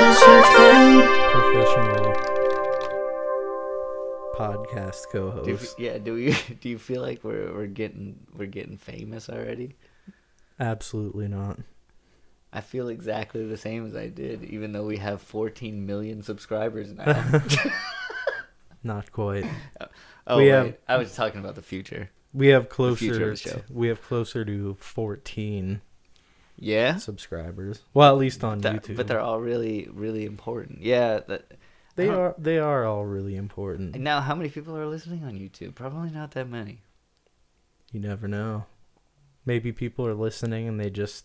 Official search party. Professional podcast co-host. Do you feel like we're getting famous already? Absolutely not. I feel exactly the same as I did, even though we have 14 million subscribers now. Not quite. I was talking about the future. We have future closer. of the show. We have closer to 14 Yeah, subscribers. Well, at least on YouTube. but they're all really, really important. Yeah, They are all really important. Now, how many people are listening on YouTube? Probably not that many. You never know. Maybe people are listening and they just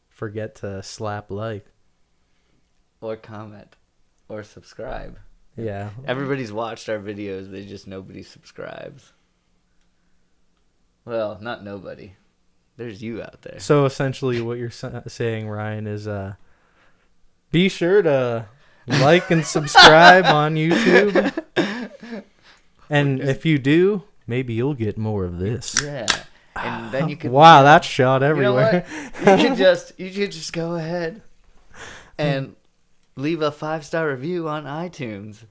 forget to slap like. Or comment. Or subscribe. Yeah. Everybody's watched our videos, nobody subscribes. Well, not nobody. There's you out there. So essentially what you're saying, Ryan, is be sure to like and subscribe on YouTube. And if you do, maybe you'll get more of this. Yeah. And then you can Wow, that's shot everywhere. You know what? You could just go ahead and leave a 5-star review on iTunes,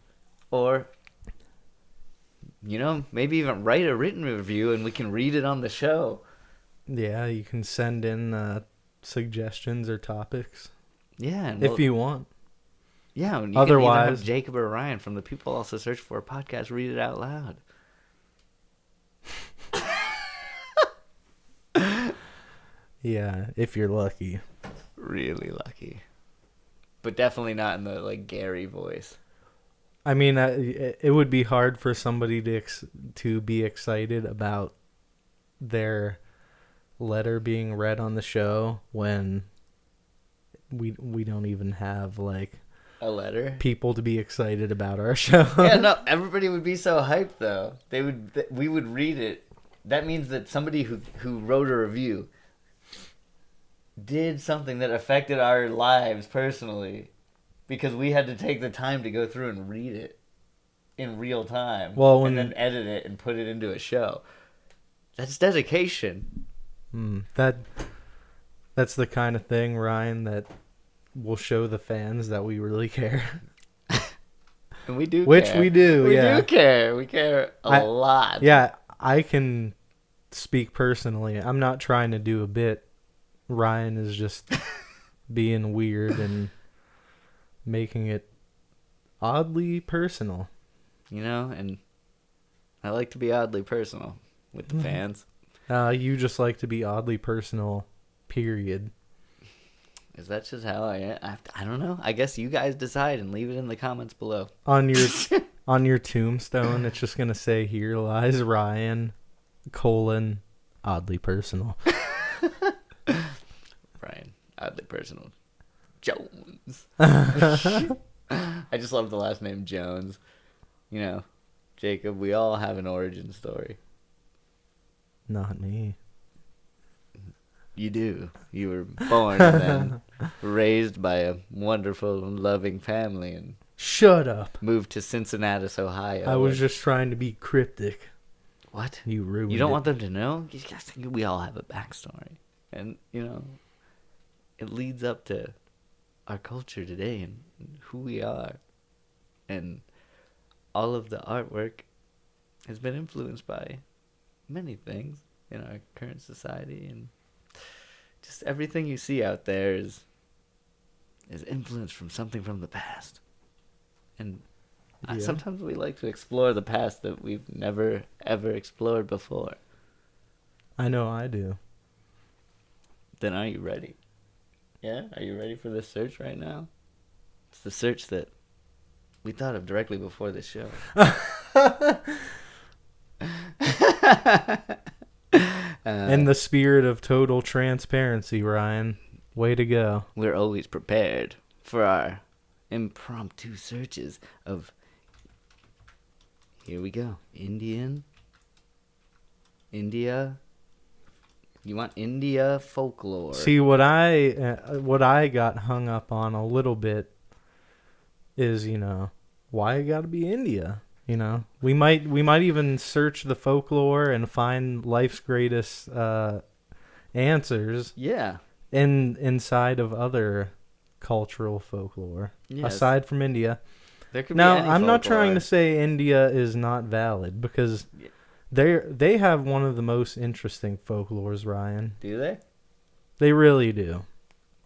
or maybe even write a written review and we can read it on the show. Yeah, you can send in suggestions or topics. Yeah, if you want. Yeah, and you otherwise, can even have Jacob or Ryan from the People Also Search For a Podcast read it out loud. Yeah, if you're lucky. Really lucky. But definitely not in the Gary voice. I mean, it would be hard for somebody to be excited about their letter being read on the show when we don't even have a letter, people to be excited about our show. Yeah, no, everybody would be so hyped though. We would read it. That means that somebody who wrote a review did something that affected our lives personally, because we had to take the time to go through and read it in real time. Well, and then edit it and put it into a show. That's dedication. That's the kind of thing, Ryan, that will show the fans that we really care. And we do Which care. we do, yeah. We do care. We care a lot. Yeah, I can speak personally. I'm not trying to do a bit. Ryan is just being weird and making it oddly personal. And I like to be oddly personal with the fans. You just like to be oddly personal, period. Is that just how I am? I don't know. I guess you guys decide and leave it in the comments below. On your tombstone, it's just gonna say, "Here lies Ryan, oddly personal." Ryan, oddly personal. Jones. I just love the last name Jones. Jacob, we all have an origin story. Not me. You do. You were born and then raised by a wonderful and loving family and shut up. Moved to Cincinnati, Ohio. I was just trying to be cryptic. What? You ruined it. You don't want them to know? We all have a backstory. And, it leads up to our culture today and who we are. And all of the artwork has been influenced by many things in our current society, and just everything you see out there is influenced from something from the past. And sometimes we like to explore the past that we've never ever explored before. I know I do. Then are you ready? Yeah? Are you ready for this search right now? It's the search that we thought of directly before this show. In the spirit of total transparency, Ryan, way to go. We're always prepared for our impromptu searches of, here we go, India. You want India folklore. See, what I got hung up on a little bit is, why it got to be India? We might even search the folklore and find life's greatest answers. Yeah. Inside of other cultural folklore Yes. aside from India. There could Now, be any I'm not folklore. trying to say India is not valid because Yeah. they have one of the most interesting folklores, Ryan. Do they? They really do.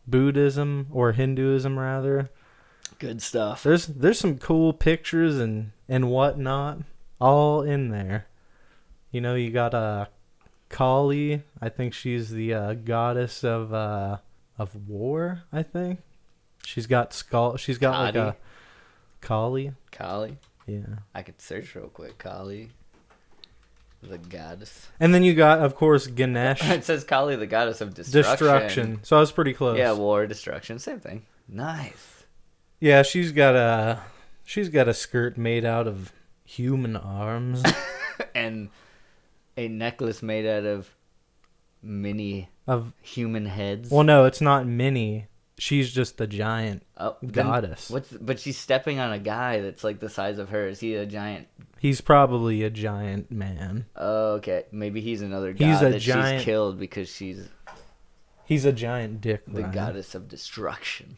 Buddhism or Hinduism rather. Good stuff. There's some cool pictures and whatnot all in there. You know, you got Kali. I think she's the goddess of war. I think she's got skull. She's got like Kali? a Kali. Kali. Yeah. I could search real quick. Kali, the goddess. And then you got, of course, Ganesh. It says Kali, the goddess of destruction. Destruction. So I was pretty close. Yeah, war, destruction, same thing. Nice. Yeah, she's got a skirt made out of human arms. And a necklace made out of mini of human heads. Well, no, it's not Minnie. She's just a giant goddess. But she's stepping on a guy that's like the size of her. Is he a giant? He's probably a giant man. Oh, okay. Maybe he's another god He's a that giant- she's killed because she's He's a giant dick, the Ryan. goddess of destruction.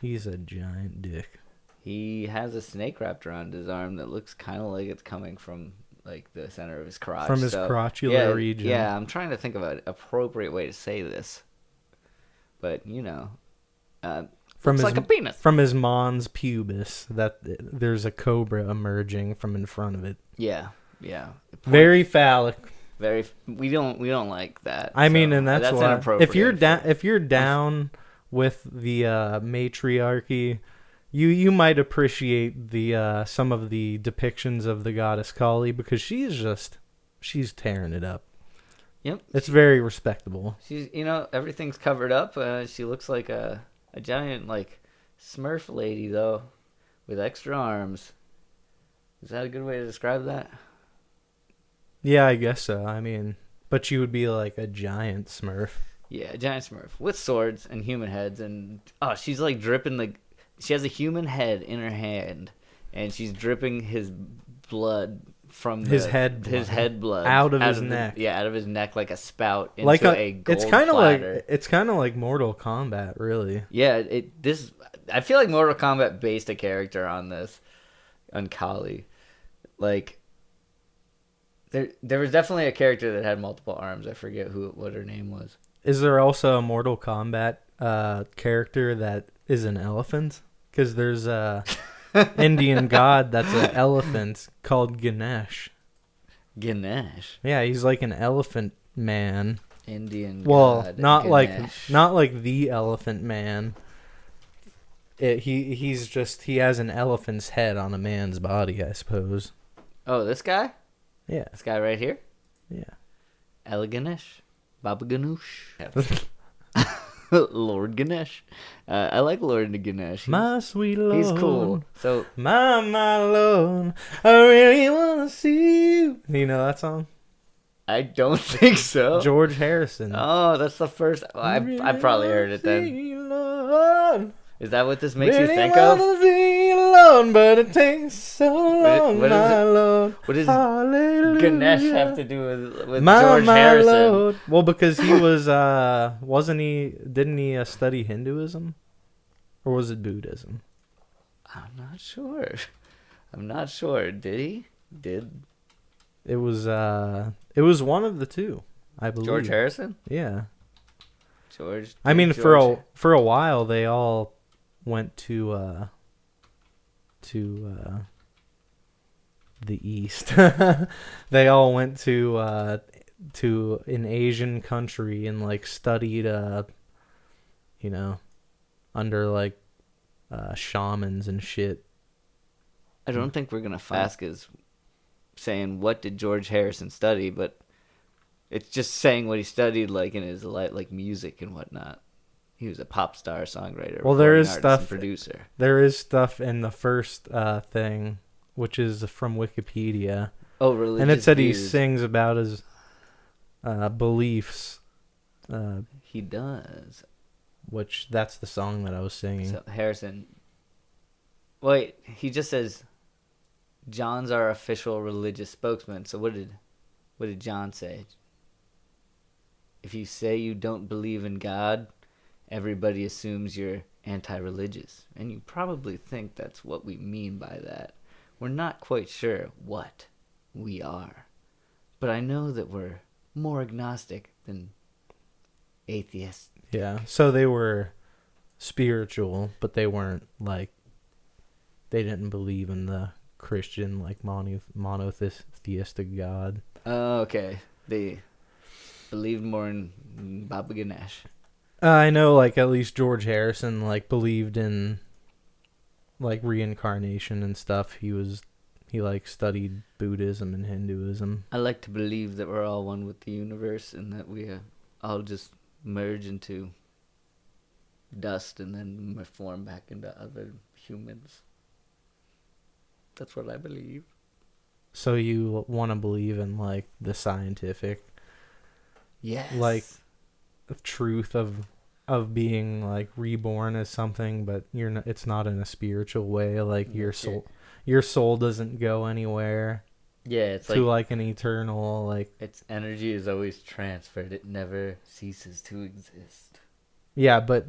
He's a giant dick. He has a snake wrapped around his arm that looks kind of like it's coming from like the center of his crotch. From his crotchular region. Yeah, I'm trying to think of an appropriate way to say this. But, you know, From looks his, like a penis. From his mons pubis, that there's a cobra emerging from in front of it. Yeah. Very phallic. We don't like that. I mean, and that's why inappropriate. if you're down with the matriarchy, you might appreciate the some of the depictions of the goddess Kali because she's tearing it up. Yep. It's very respectable. She's, everything's covered up. She looks like a giant like Smurf lady though, with extra arms. Is that a good way to describe that? Yeah, I guess so. I mean, but you would be like a giant Smurf. Yeah, a giant Smurf with swords and human heads, and she's like dripping she has a human head in her hand, and she's dripping his blood from his head blood out of his neck. Yeah, out of his neck like a spout into like a gold it's kind of platter. it's kind of like Mortal Kombat, really. Yeah, I feel like Mortal Kombat based a character on Kali. Like there was definitely a character that had multiple arms. I forget what her name was. Is there also a Mortal Kombat character that is an elephant? Because there's a Indian god that's an elephant called Ganesh. Ganesh. Yeah, he's like an elephant man. Indian well, god. not Ganesh. like the elephant man. He has an elephant's head on a man's body, I suppose. Oh, this guy? Yeah. This guy right here? Yeah. Ella Ganesh? Baba Ganoush? Lord Ganesh. I like Lord Ganesh. My sweet Lord. He's cool. So my Lord, I really want to see you. You know that song? I don't think so. George Harrison. Oh, that's the first. I probably heard it then. Lord. Is that what this makes Really you think wanna of? see you alone, but it takes so long, What is my it? Lord. What does Hallelujah. Ganesh have to do with my, George my Harrison? Lord. Well, because he was, didn't he study Hinduism? Or was it Buddhism? I'm not sure. Did he? It was one of the two, I believe. George Harrison? Yeah. George. I mean, George. for a while, they all went to the east. They all went to an Asian country and like studied under like shamans and shit. I don't think we're gonna ask is saying what did George Harrison study, but it's just saying what he studied, like in his like music and whatnot. He was a pop star, songwriter. Well, there recording is artist, stuff. and producer. There is stuff in the first thing, which is from Wikipedia. Oh, religious And it said views. he sings about his beliefs. He does. Which that's the song that I was singing. So Harrison. Wait, he just says, "John's our official religious spokesman." So what did John say? If you say you don't believe in God, everybody assumes you're anti-religious. And you probably think that's what we mean by that. We're not quite sure what we are. But I know that we're more agnostic than atheists. Yeah. So they were spiritual, but they weren't like, they didn't believe in the Christian like monotheistic God. Oh, okay. They believed more in Baba Ganesh. I know, like at least George Harrison like believed in like reincarnation and stuff. He like studied Buddhism and Hinduism. I like to believe that we're all one with the universe and that we all just merge into dust and then form back into other humans. That's what I believe. So you want to believe in like the scientific Yes. like truth of being like reborn as something, but you're not, it's not in a spiritual way. Like your soul doesn't go anywhere. Yeah, it's to like an eternal like. Its energy is always transferred. It never ceases to exist. Yeah, but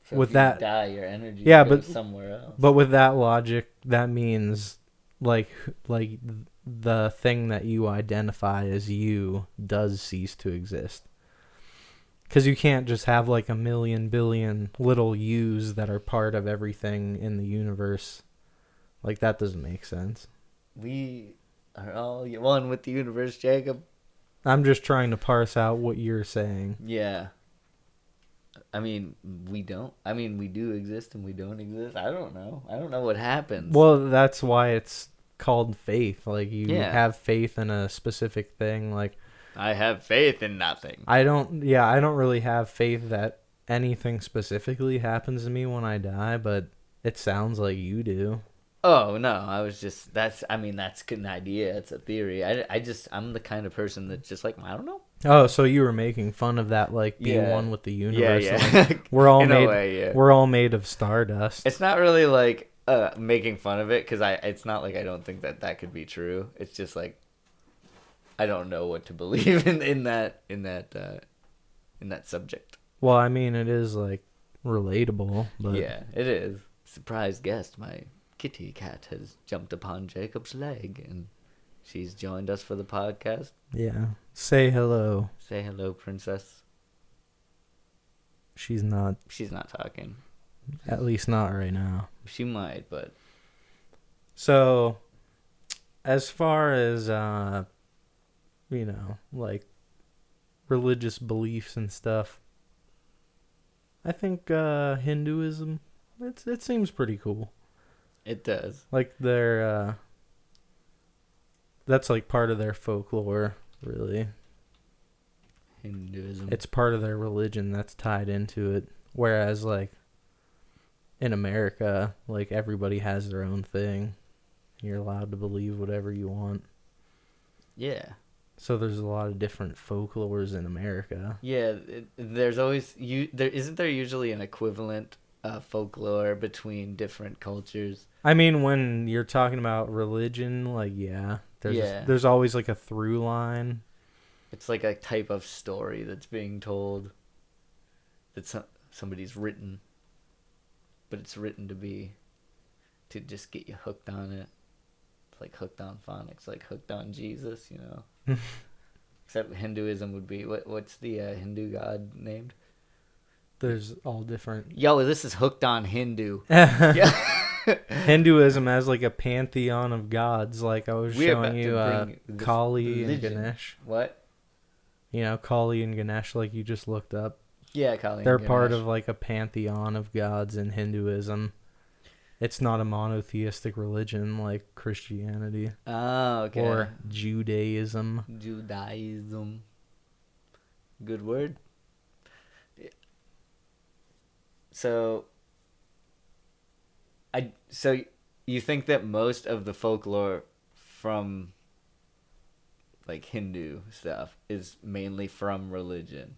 So with if that, you die, your energy yeah, goes but somewhere else. But with that logic, that means like the thing that you identify as you does cease to exist. Because you can't just have like a million billion little yous that are part of everything in the universe. Like that doesn't make sense. We are all one with the universe, Jacob. I'm just trying to parse out what you're saying. Yeah. I mean, we don't. I mean, we do exist and we don't exist. I don't know. I don't know what happens. Well, that's why it's called faith. Like you Yeah. have faith in a specific thing. Like I have faith in nothing. I don't really have faith that anything specifically happens to me when I die, but it sounds like you do. Oh, no. I was just, that's an idea. It's a theory. I'm the kind of person that's just like, I don't know. Oh, so you were making fun of that, like being one with the universe. Yeah. Like, we're all In made. a way, yeah. We're all made of stardust. It's not really like making fun of it, because it's not like I don't think that could be true. It's just like I don't know what to believe in that subject. Well, I mean, it is like relatable, but Yeah, it is. Surprise guest, my kitty cat has jumped upon Jacob's leg, and she's joined us for the podcast. yeah. Say hello. Say hello, princess. She's not. She's not talking. At least not right now. She might, but So, as far as like religious beliefs and stuff, I think Hinduism, it seems pretty cool. it does. Like their that's like part of their folklore, really. Hinduism. It's part of their religion that's tied into it. Whereas like in America, like everybody has their own thing. You're allowed to believe whatever you want. Yeah. So there's a lot of different folklores in America. Yeah, there's always isn't there usually an equivalent folklore between different cultures? I mean, when you're talking about religion, like there's always like a through line. It's like a type of story that's being told that somebody's written, but it's written to just get you hooked on it. It's like hooked on phonics, like hooked on Jesus, you know. Except Hinduism would be what's the Hindu god named? There's all different. Yo, this is hooked on Hindu. Hinduism has like a pantheon of gods. Like I was showing you Kali and Ganesh. What? You know, Kali and Ganesh, like you just looked up. Yeah, Kali. They're part of like a pantheon of gods in Hinduism. It's not a monotheistic religion like Christianity. Oh, okay. Or Judaism. Judaism. Good word. So you think that most of the folklore from like Hindu stuff is mainly from religion?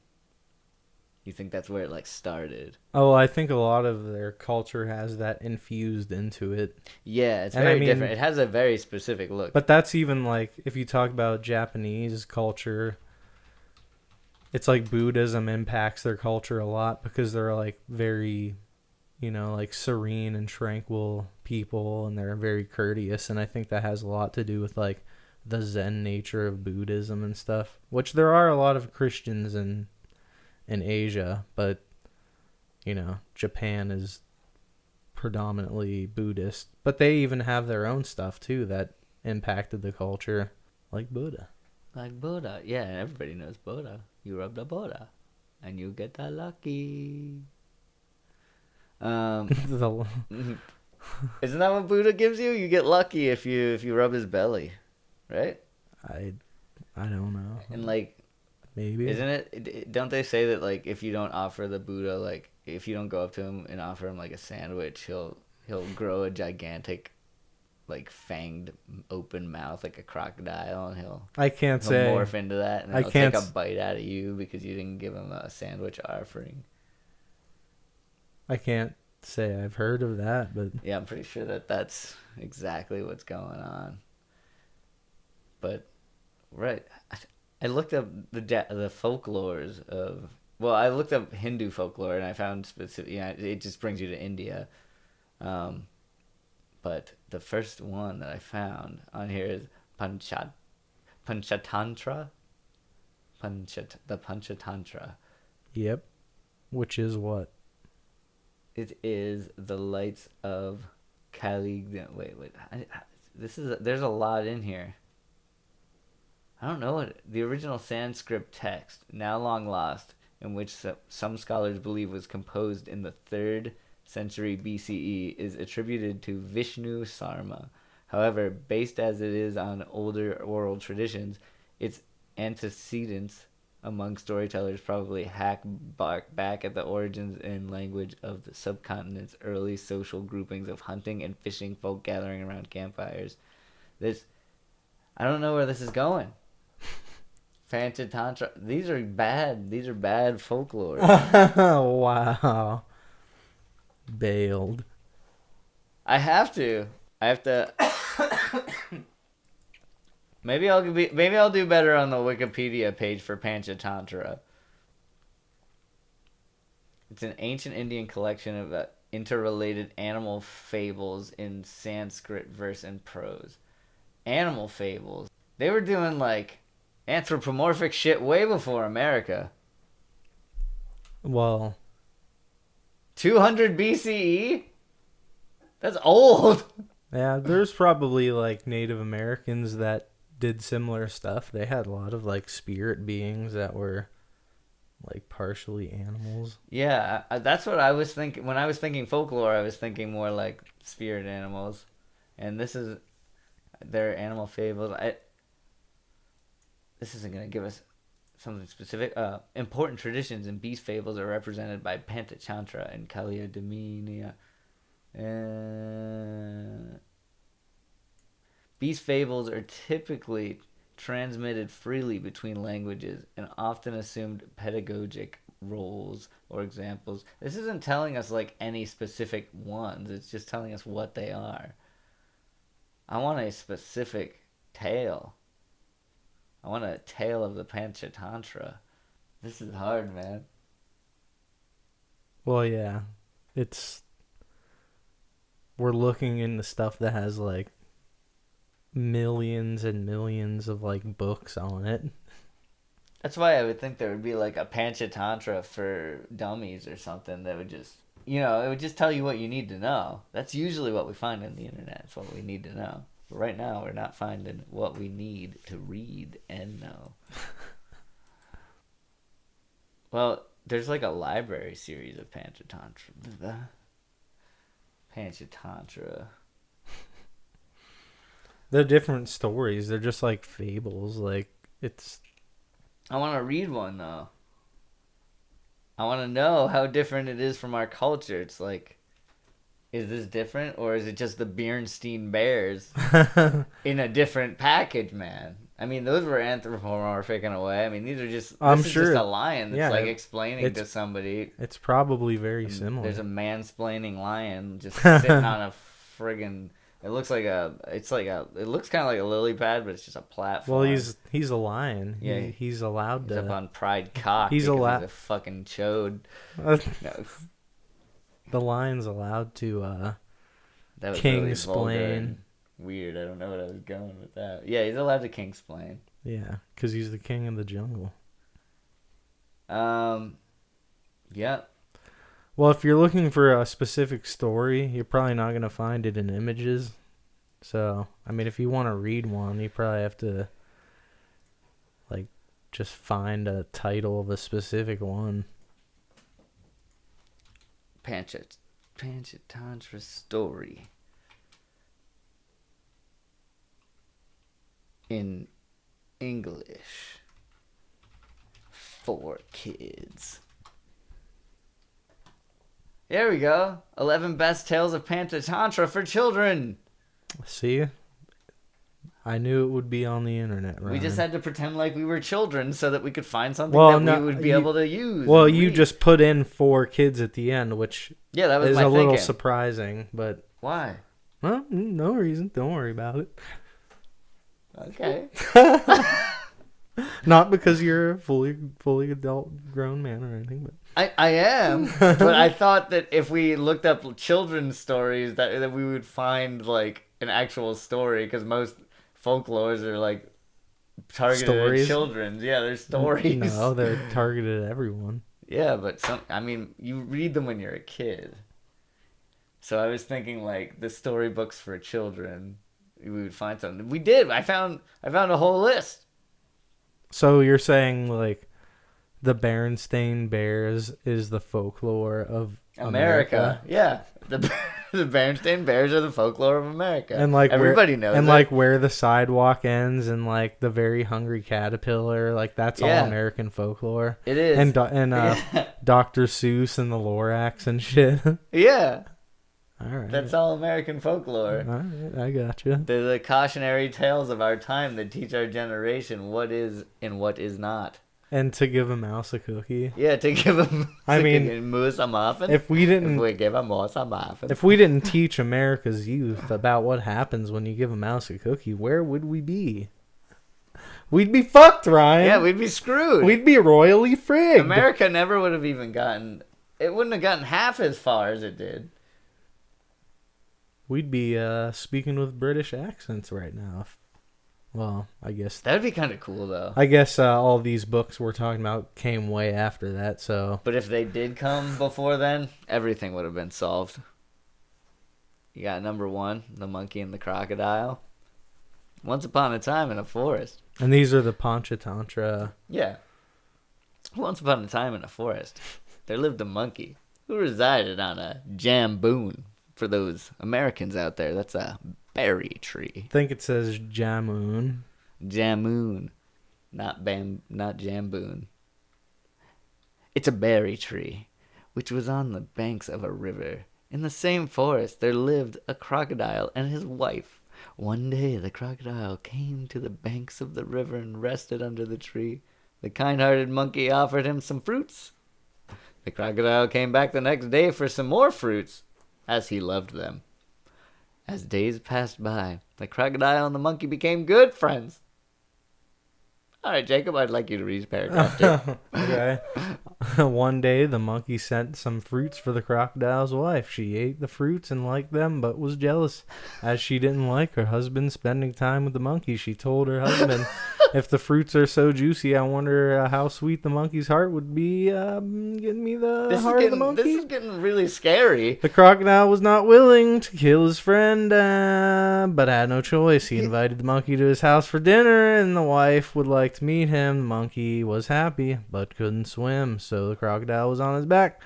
You think that's where it like started? Oh, I think a lot of their culture has that infused into it. Yeah, it's very different. It has a very specific look. But that's even like if you talk about Japanese culture, it's like Buddhism impacts their culture a lot because they're like very, like serene and tranquil people, and they're very courteous. And I think that has a lot to do with like the Zen nature of Buddhism and stuff, which there are a lot of Christians in Asia, but Japan is predominantly Buddhist, but they even have their own stuff too that impacted the culture, like Buddha. Like Buddha. Yeah, everybody knows Buddha. You rub the Buddha, and you get the lucky. The- Isn't that what Buddha gives you? You get lucky if you rub his belly, right? I don't know. And like, Maybe. isn't it? Don't they say that like if you don't offer the Buddha, like if you don't go up to him and offer him like a sandwich, he'll grow a gigantic, like fanged open mouth like a crocodile, and I can't he'll say. morph into that, and I he'll can't take a bite out of you because you didn't give him a sandwich offering. I can't say I've heard of that, but Yeah, I'm pretty sure that that's exactly what's going on. But right, I looked up the folklores of. Well, I looked up Hindu folklore and I found specific. Yeah, it just brings you to India. But the first one that I found on here is Panchatantra. The Panchatantra. yep. Which is what? It is the lights of Kali. Wait. There's a lot in here. I don't know what the original Sanskrit text, now long lost, in which some scholars believe was composed in the 3rd century BCE, is attributed to Vishnu Sarma. However, based as it is on older oral traditions, its antecedents among storytellers probably hack back at the origins and language of the subcontinent's early social groupings of hunting and fishing folk gathering around campfires. I don't know where this is going. Panchatantra. These are bad folklore. Wow. Bailed. I have to. Maybe I'll do better on the Wikipedia page for Panchatantra. It's an ancient Indian collection of interrelated animal fables in Sanskrit verse and prose. Animal fables. They were doing like anthropomorphic shit way before America. Well, 200 BCE? That's old. yeah, there's probably like Native Americans that did similar stuff. They had a lot of like spirit beings that were like partially animals. Yeah, that's what I was thinking. When I was thinking folklore, I was thinking more like spirit animals. And this is their animal fables. This isn't going to give us something specific. Important traditions and beast fables are represented by Panchatantra and Kaliadamina. Beast fables are typically transmitted freely between languages and often assumed pedagogic roles or examples. This isn't telling us like any specific ones. It's just telling us what they are. I want a specific tale. I want a tale of the Panchatantra. This is hard, man. Well, yeah. We're looking into stuff that has like millions and millions of like books on it. That's why I would think there would be like a Panchatantra for dummies or something that would just, it would just tell you what you need to know. That's usually what we find on the internet. It's what we need to know. But right now, we're not finding what we need to read and know. Well, there's like a library series of Panchatantra. Panchatantra. They're different stories. They're just like fables. Like I want to read one though. I want to know how different it is from our culture. It's like, is this different, or is it just the Bernstein Bears in a different package, man? I mean, those were anthropomorphic in a way. I mean, these are just. This is just a lion that's like explaining to somebody. It's probably very similar. There's a mansplaining lion just sitting on a friggin' It looks like it looks kind of like a lily pad, but it's just a platform. Well, he's a lion. Yeah, He's allowed he's to. up on Pride Cock He's because allowed. he's a fucking chode. No, The lion's allowed to that was king really vulgar splain. and weird. I don't know what I was going with that. Yeah, he's allowed to king splain. Yeah, because he's the king of the jungle. Yeah. Well, if you're looking for a specific story, you're probably not going to find it in images. So, I mean, if you want to read one, you probably have to, like, just find a title of a specific one. Panchatantra story. In English. For kids. There we go. 11 best tales of Panchatantra for children. See? I knew it would be on the internet, right? We just had to pretend like we were children so that we could find something we would be able to use. Well, you just put in 4 kids at the end, which that was is my a little thinking. surprising, but... Why? Well, no reason. Don't worry about it. Okay. Not because you're a fully adult grown man or anything, but... I am, but I thought that if we looked up children's stories that we would find like an actual story, because most folklores are like targeted at children. Yeah, they're stories. No, they're targeted at everyone. Yeah, but you read them when you're a kid. So I was thinking like the storybooks for children, we would find something. We did. I found a whole list. So you're saying like the Berenstain Bears is the folklore of America? Yeah, the Berenstain Bears are the folklore of America, and like everybody knows. And like where the sidewalk ends, and like the very hungry caterpillar, like that's all American folklore. It is. And Dr. Seuss and the Lorax and shit. Yeah. All right. That's all American folklore. All right, I gotcha. They're the cautionary tales of our time that teach our generation what is and what is not. And to give a mouse a cookie. Yeah, to give a moose a muffin. If we give a mouse a muffin. If we didn't teach America's youth about what happens when you give a mouse a cookie, where would we be? We'd be fucked, Ryan. Yeah, we'd be screwed. We'd be royally frigged. America never would have even gotten... It wouldn't have gotten half as far as it did. We'd be speaking with British accents right now. Well, I guess... That would be kind of cool, though. I guess all these books we're talking about came way after that, so... But if they did come before then, everything would have been solved. You got number 1, the monkey and the crocodile. Once upon a time in a forest. And these are the Panchatantra... Yeah. Once upon a time in a forest, there lived a monkey who resided on a jamboon. For those Americans out there, that's a berry tree. I think it says jamoon. Jamoon, not jamboon. It's a berry tree, which was on the banks of a river. In the same forest, there lived a crocodile and his wife. One day, the crocodile came to the banks of the river and rested under the tree. The kind-hearted monkey offered him some fruits. The crocodile came back the next day for some more fruits, as he loved them. As days passed by, the crocodile and the monkey became good friends. All right, Jacob, I'd like you to read paragraph 2. Okay. One day, the monkey sent some fruits for the crocodile's wife. She ate the fruits and liked them, but was jealous. As she didn't like her husband spending time with the monkey, she told her husband, if the fruits are so juicy, I wonder how sweet the monkey's heart would be getting me the heart of the monkey. This is getting really scary. The crocodile was not willing to kill his friend, but had no choice. He invited the monkey to his house for dinner, and the wife would like to meet him. The monkey was happy, but couldn't swim, so the crocodile was on his back.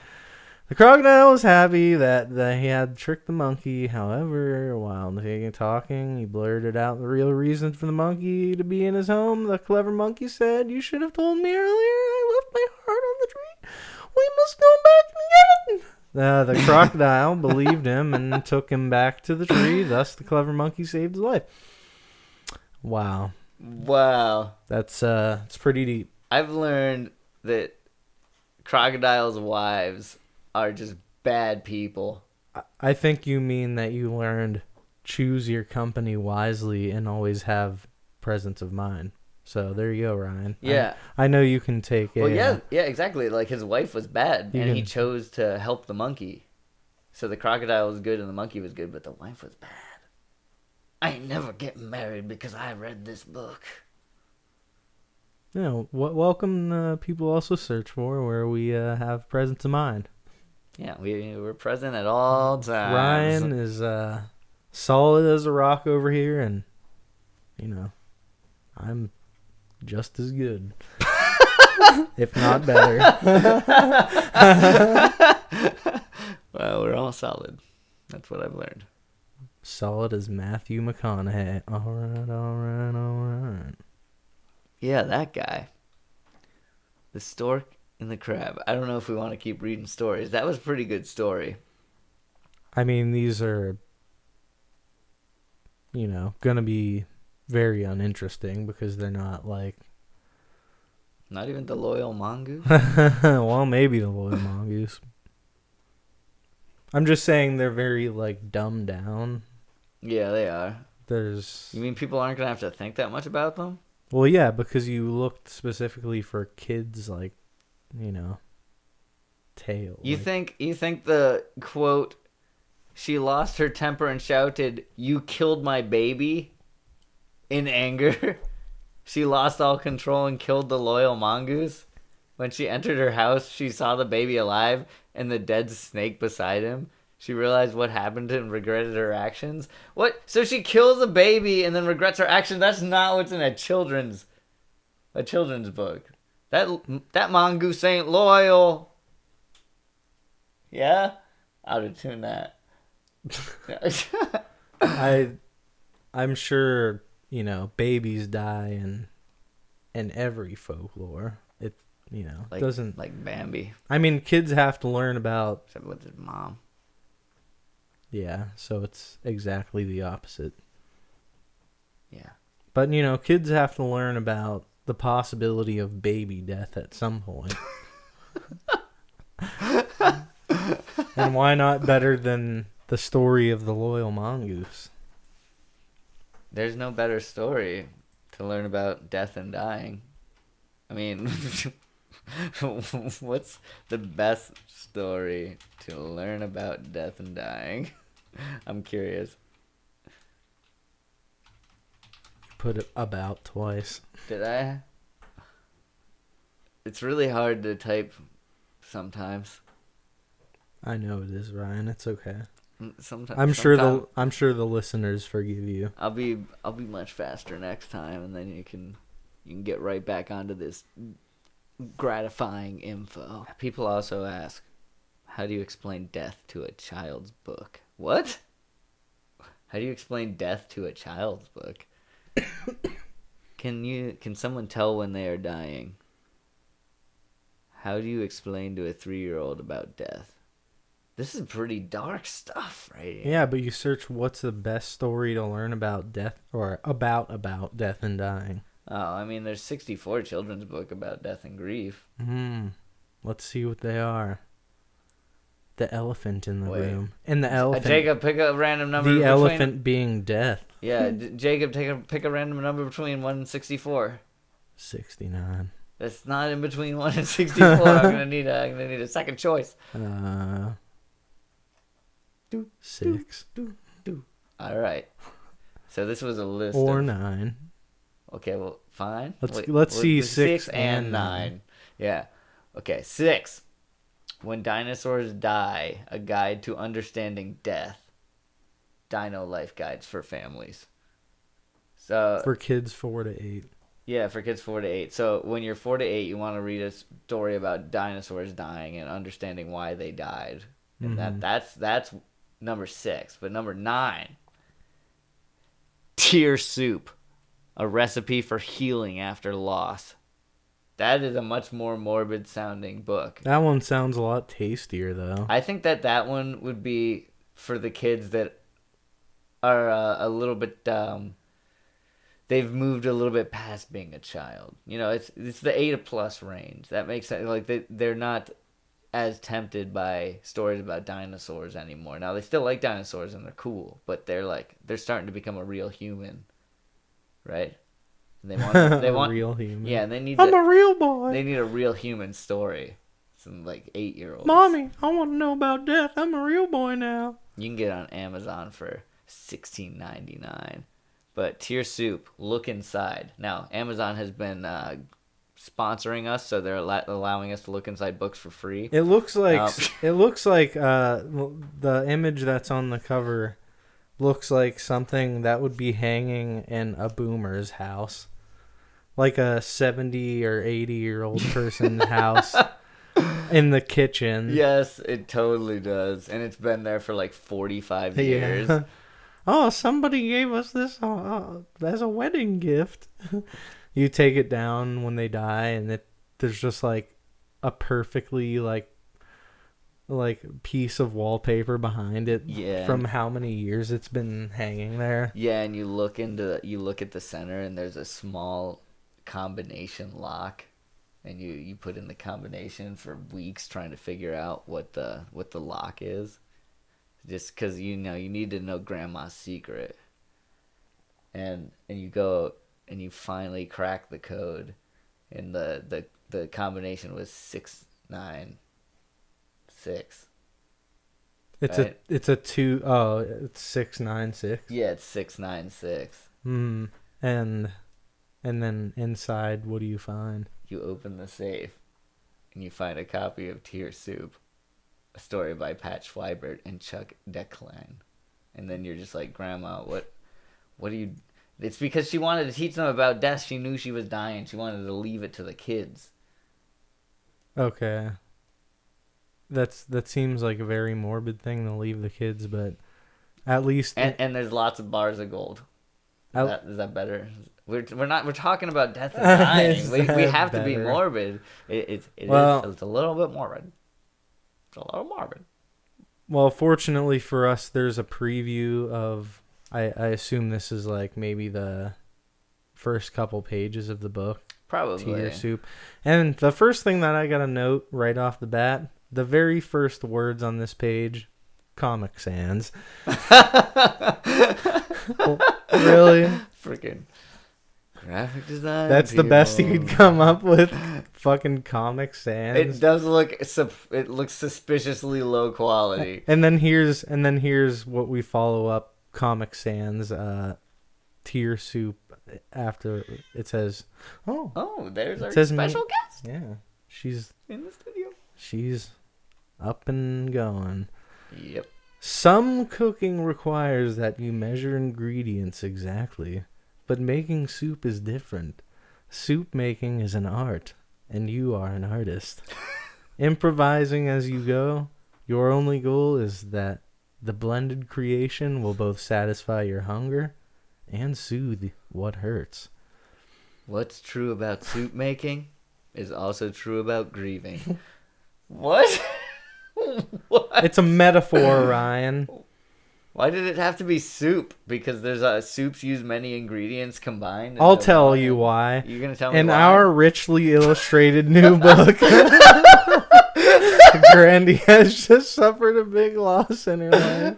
The crocodile was happy that he had tricked the monkey. However, while talking, he blurted out the real reason for the monkey to be in his home. The clever monkey said, "You should have told me earlier. I left my heart on the tree. We must go back and get it." The crocodile believed him and took him back to the tree. Thus, the clever monkey saved his life. Wow. That's it's pretty deep. I've learned that crocodiles' wives are just bad people. I think you mean that you learned choose your company wisely and always have presence of mind. So there you go, Ryan. Yeah. I know you can take a. Well, yeah, exactly. Like his wife was bad, You and he can- chose to help the monkey. So the crocodile was good and the monkey was good, but the wife was bad. I ain't never getting married because I read this book. You know, welcome people also search for where we have presence of mind. Yeah, we're present at all times. Ryan is solid as a rock over here, and you know, I'm just as good, if not better. Well, we're all solid. That's what I've learned. Solid as Matthew McConaughey. All right, all right, all right. Yeah, that guy. The stork and the crab. I don't know if we want to keep reading stories. That was a pretty good story. I mean, these are, gonna be very uninteresting because they're not like. Not even the loyal mongoose? Well, maybe the loyal mongoose. I'm just saying they're very like dumbed down. Yeah, they are. There's. You mean people aren't going to have to think that much about them? Well, yeah, because you looked specifically for kids, like, tale. You think the quote, she lost her temper and shouted, "You killed my baby," in anger? She lost all control and killed the loyal mongoose? When she entered her house, she saw the baby alive and the dead snake beside him. She realized what happened and regretted her actions. What? So she kills a baby and then regrets her actions? That's not what's in a children's book. That mongoose ain't loyal. Yeah? I would tune that. I'm sure, babies die in every folklore. It, doesn't. Like Bambi. I mean, kids have to learn about. Except with his mom. Yeah, so it's exactly the opposite. Yeah. But, kids have to learn about the possibility of baby death at some point. And why not better than the story of the loyal mongoose? There's no better story to learn about death and dying. I mean, what's the best story to learn about death and dying? I'm curious. Put it about twice. Did I? It's really hard to type sometimes. I know it is, Ryan. It's okay. Sometimes I'm sure the listeners forgive you. I'll be much faster next time, and then you can get right back onto this gratifying info. People also ask, how do you explain death to a child's book? What? How do you explain death to a child's book? Can someone tell when they are dying? How do you explain to a 3-year-old about death? This is pretty dark stuff, right? Yeah, but you search what's the best story to learn about death or about death and dying. Oh, I mean, there's 64 children's book about death and grief. Let's see what they are. The elephant in the room. And the elephant. Jacob, pick a random number. The elephant being death. Yeah, Jacob, pick a random number between 1 and 64. 69. That's not in between 1 and 64. I'm gonna need a second choice. 6. All right. So this was a list. Or of, 9. Okay, well, fine. Let's see 6 and 9. Yeah. Okay, 6. When Dinosaurs Die, A Guide to Understanding Death. Dino Life Guides for Families. So for kids 4 to 8. Yeah, for kids 4 to 8. So when you're 4 to 8, you want to read a story about dinosaurs dying and understanding why they died. And that's number 6. But number 9, Tear Soup, A Recipe for Healing After Loss. That is a much more morbid sounding book. That one sounds a lot tastier, though. I think that one would be for the kids that are a little bit they've moved a little bit past being a child. It's the 8+ range. That makes sense. Like they're not as tempted by stories about dinosaurs anymore. Now they still like dinosaurs and they're cool, but they're starting to become a real human, right? And they A want real human. yeah, and they need I'm a real boy. they need a real human story. Some like 8-year-olds. Mommy, I want to know about death. I'm a real boy now. You can get it on Amazon for $16.99. But Tier Soup, look inside. Now Amazon has been sponsoring us, so they're allowing us to look inside books for free. It looks like the image that's on the cover looks like something that would be hanging in a boomer's house, like a 70 or 80-year-old person's house in the kitchen. Yes, it totally does, and it's been there for like 45 years. Yeah. Oh, somebody gave us this as a wedding gift. You take it down when they die, and there's just like a perfectly like piece of wallpaper behind it. Yeah. From how many years it's been hanging there. Yeah, and you look at the center, and there's a small combination lock, and you put in the combination for weeks trying to figure out what the lock is, just because you need to know grandma's secret, and you go and you finally crack the code, and the combination was 696. It's right? it's 696. Yeah, it's 696. And then inside, what do you find? You open the safe, and you find a copy of Tier Soup, a story by Pat Schweibert and Chuck Decline. And then you're just like, Grandma, what do you... It's because she wanted to teach them about death. She knew she was dying. She wanted to leave it to the kids. Okay. That seems like a very morbid thing to leave the kids, but at least... And there's lots of bars of gold. Is that better? We're talking about death and dying. we have to be morbid. It's a little bit morbid. It's a little morbid. Well, fortunately for us, there's a preview of... I assume this is like maybe the first couple pages of the book. Probably. Tier Soup. And the first thing that I got to note right off the bat, the very first words on this page, Comic Sans. Really? Freaking graphic design. That's people. The best you could come up with. Fucking Comic Sans. It does look. It looks suspiciously low quality. And then here's what we follow up. Comic Sans, Tier Soup. After it says, there's our special guest. Yeah, she's in the studio. She's up and going. Yep. Some cooking requires that you measure ingredients exactly, but making soup is different. Soup making is an art, and you are an artist. Improvising as you go, your only goal is that the blended creation will both satisfy your hunger and soothe what hurts. What's true about soup making is also true about grieving. What? What? It's a metaphor, Ryan. Why did it have to be soup? Because there's soups use many ingredients combined. I'll tell you why. You're gonna tell me in why? Our richly illustrated new book, Grandy has just suffered a big loss in her life.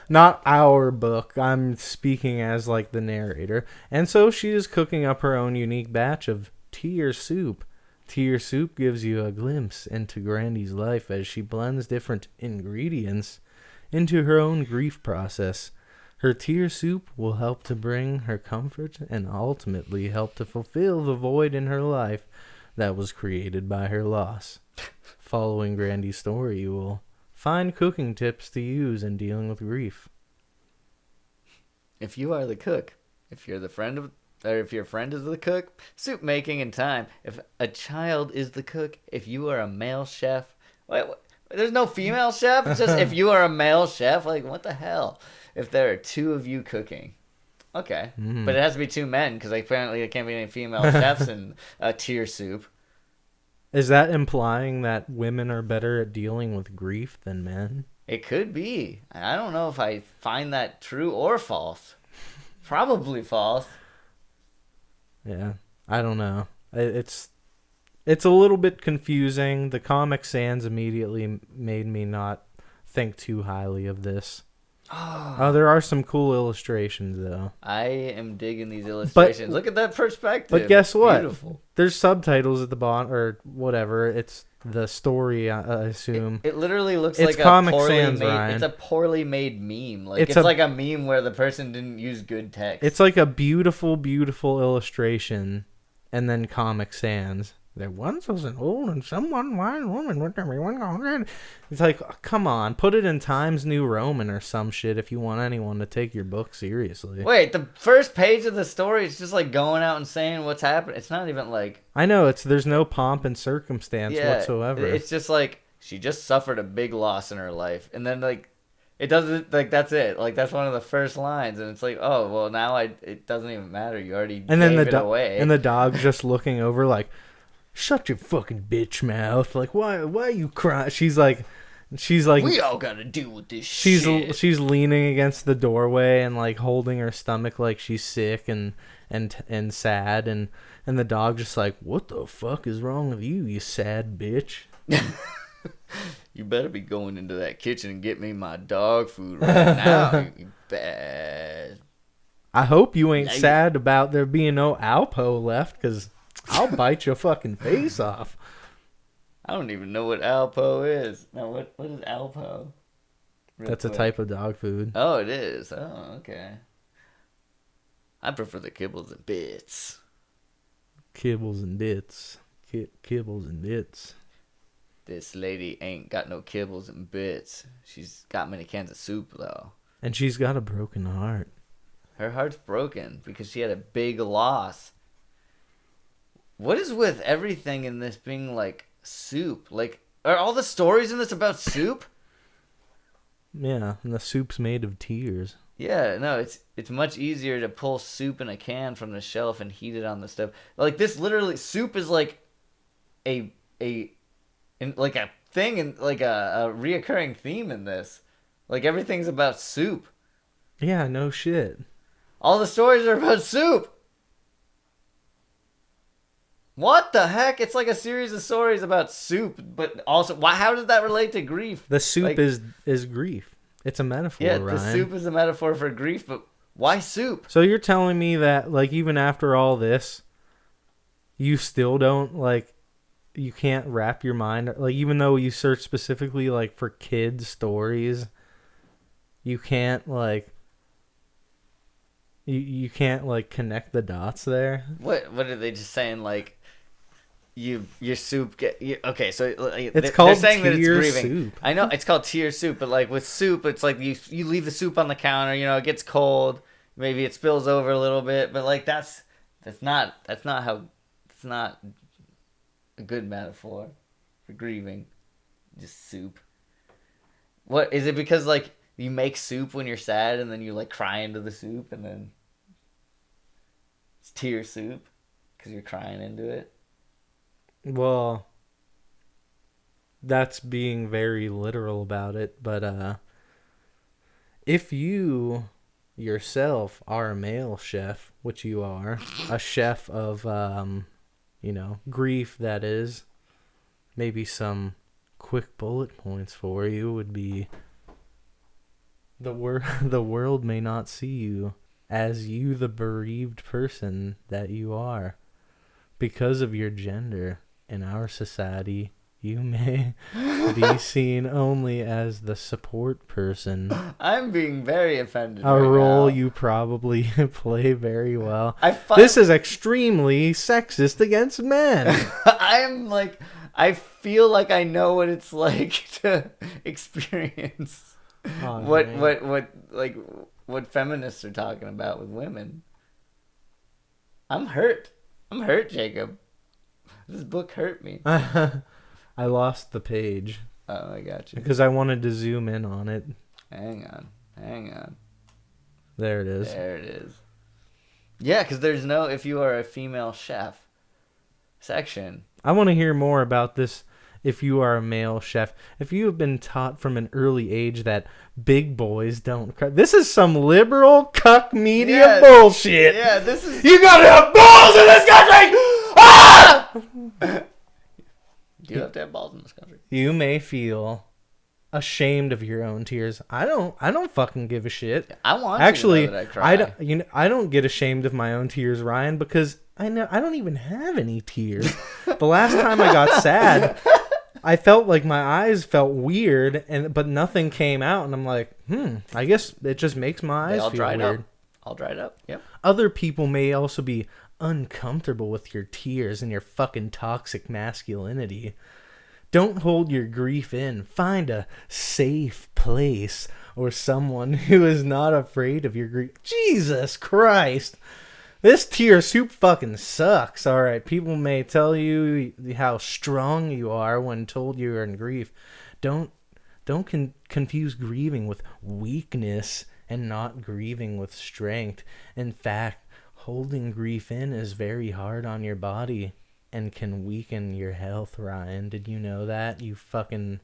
Not our book. I'm speaking as like the narrator. And so she is cooking up her own unique batch of Tier Soup. Tier Soup gives you a glimpse into Grandy's life as she blends different ingredients into her own grief process. Her Tier Soup will help to bring her comfort and ultimately help to fulfill the void in her life that was created by her loss. Following Grandy's story, you will find cooking tips to use in dealing with grief. If you are the cook, if your friend is the cook, soup making in time. If a child is the cook, if you are a male chef, there's no female chef. It's just if you are a male chef, like what the hell? If there are two of you cooking, okay, but it has to be two men because apparently there can't be any female chefs in a Tier Soup. Is that implying that women are better at dealing with grief than men? It could be. I don't know if I find that true or false. Probably false. Yeah, I don't know. It's It's a little bit confusing. The Comic Sans immediately made me not think too highly of this. Oh, there are some cool illustrations though. I am digging these illustrations. Look at that perspective. But guess what? Beautiful. There's subtitles at the bottom or whatever. It's the story, I assume. It literally looks it's like Comic a poorly Sans, made. Ryan. It's a poorly made meme. Like it's like a meme where the person didn't use good text. It's like a beautiful, beautiful illustration, and then Comic Sans. There once was an old and somewhat wise woman with everyone going. It's like, come on, put it in Times New Roman or some shit if you want anyone to take your book seriously. Wait, the first page of the story is just like going out and saying what's happening. It's not even like... I know, there's no pomp and circumstance whatsoever. It's just like, she just suffered a big loss in her life. And then like, it doesn't, like, that's it. Like, that's one of the first lines. And it's like, oh, well, now it doesn't even matter. You already gave it away. And the dog's just looking over like... Shut your fucking bitch mouth! Like, why are you crying? She's like, we all gotta deal with this shit. She's leaning against the doorway and like holding her stomach like she's sick and sad and the dog just like, what the fuck is wrong with you, you sad bitch? You better be going into that kitchen and get me my dog food right now, you bad. I hope you ain't sad about there being no Alpo left, because I'll bite your fucking face off. I don't even know what Alpo is. Now, what is Alpo? That's a type of dog food. Oh, it is. Oh, okay. I prefer the kibbles and bits. Kibbles and bits. Kibbles and bits. This lady ain't got no kibbles and bits. She's got many cans of soup, though. And she's got a broken heart. Her heart's broken because she had a big loss. What is with everything in this being like soup? Like, are all the stories in this about soup? Yeah, and the soup's made of tears. Yeah, no, it's much easier to pull soup in a can from the shelf and heat it on the stove. Like, this literally, soup is like a thing and like a reoccurring theme in this. Like, everything's about soup. Yeah, no shit. All the stories are about soup. What the heck? It's like a series of stories about soup, but also, how does that relate to grief? The soup is grief. It's a metaphor, yeah, Ryan. The soup is a metaphor for grief, but why soup? So you're telling me that, like, even after all this, you still don't, like, you can't wrap your mind, like, even though you search specifically, like, for kids' stories, you can't, like... You can't, like, connect the dots there? What are they just saying, like... Your soup okay, so it's called they're saying that it's grieving. Soup. I know it's called tear soup, but like with soup, it's like you leave the soup on the counter, you know, it gets cold, maybe it spills over a little bit, but like that's not a good metaphor for grieving. Just soup. What is it? Because like you make soup when you're sad, and then you like cry into the soup, and then it's tear soup because you're crying into it. Well, that's being very literal about it, but if you yourself are a male chef, which you are, a chef of, grief, that is, maybe some quick bullet points for you would be the world may not see you as you, the bereaved person that you are. Because of your gender. In our society, you may be seen only as the support person. I'm being very offended. A role you probably play very well. This is extremely sexist against men. I feel like I know what it's like to experience what feminists are talking about with women. I'm hurt. Jacob. This book hurt me. I lost the page. Oh, I got you. Because I wanted to zoom in on it. Hang on. There it is. Yeah, because there's no if you are a female chef section. I want to hear more about this if you are a male chef. If you have been taught from an early age that big boys don't cry. This is some liberal cuck media bullshit. Yeah, this is... You gotta have balls in this country! Ah! do have to have balls in this country. You may feel ashamed of your own tears. I don't fucking give a shit. I want Actually, to know that I cry. I don't get ashamed of my own tears, Ryan, because I don't even have any tears. The last time I got sad, I felt like my eyes felt weird, but nothing came out, and I'm like, I guess it just makes my eyes feel weird. All dried up. Yep. Other people may also be uncomfortable with your tears and your fucking toxic masculinity. Don't hold your grief in. Find a safe place or someone who is not afraid of your grief. Jesus Christ. This tear soup fucking sucks. All right, people may tell you how strong you are when told you are in grief. Don't confuse grieving with weakness and not grieving with strength. In fact, holding grief in is very hard on your body and can weaken your health, Ryan. Did you know that? You fucking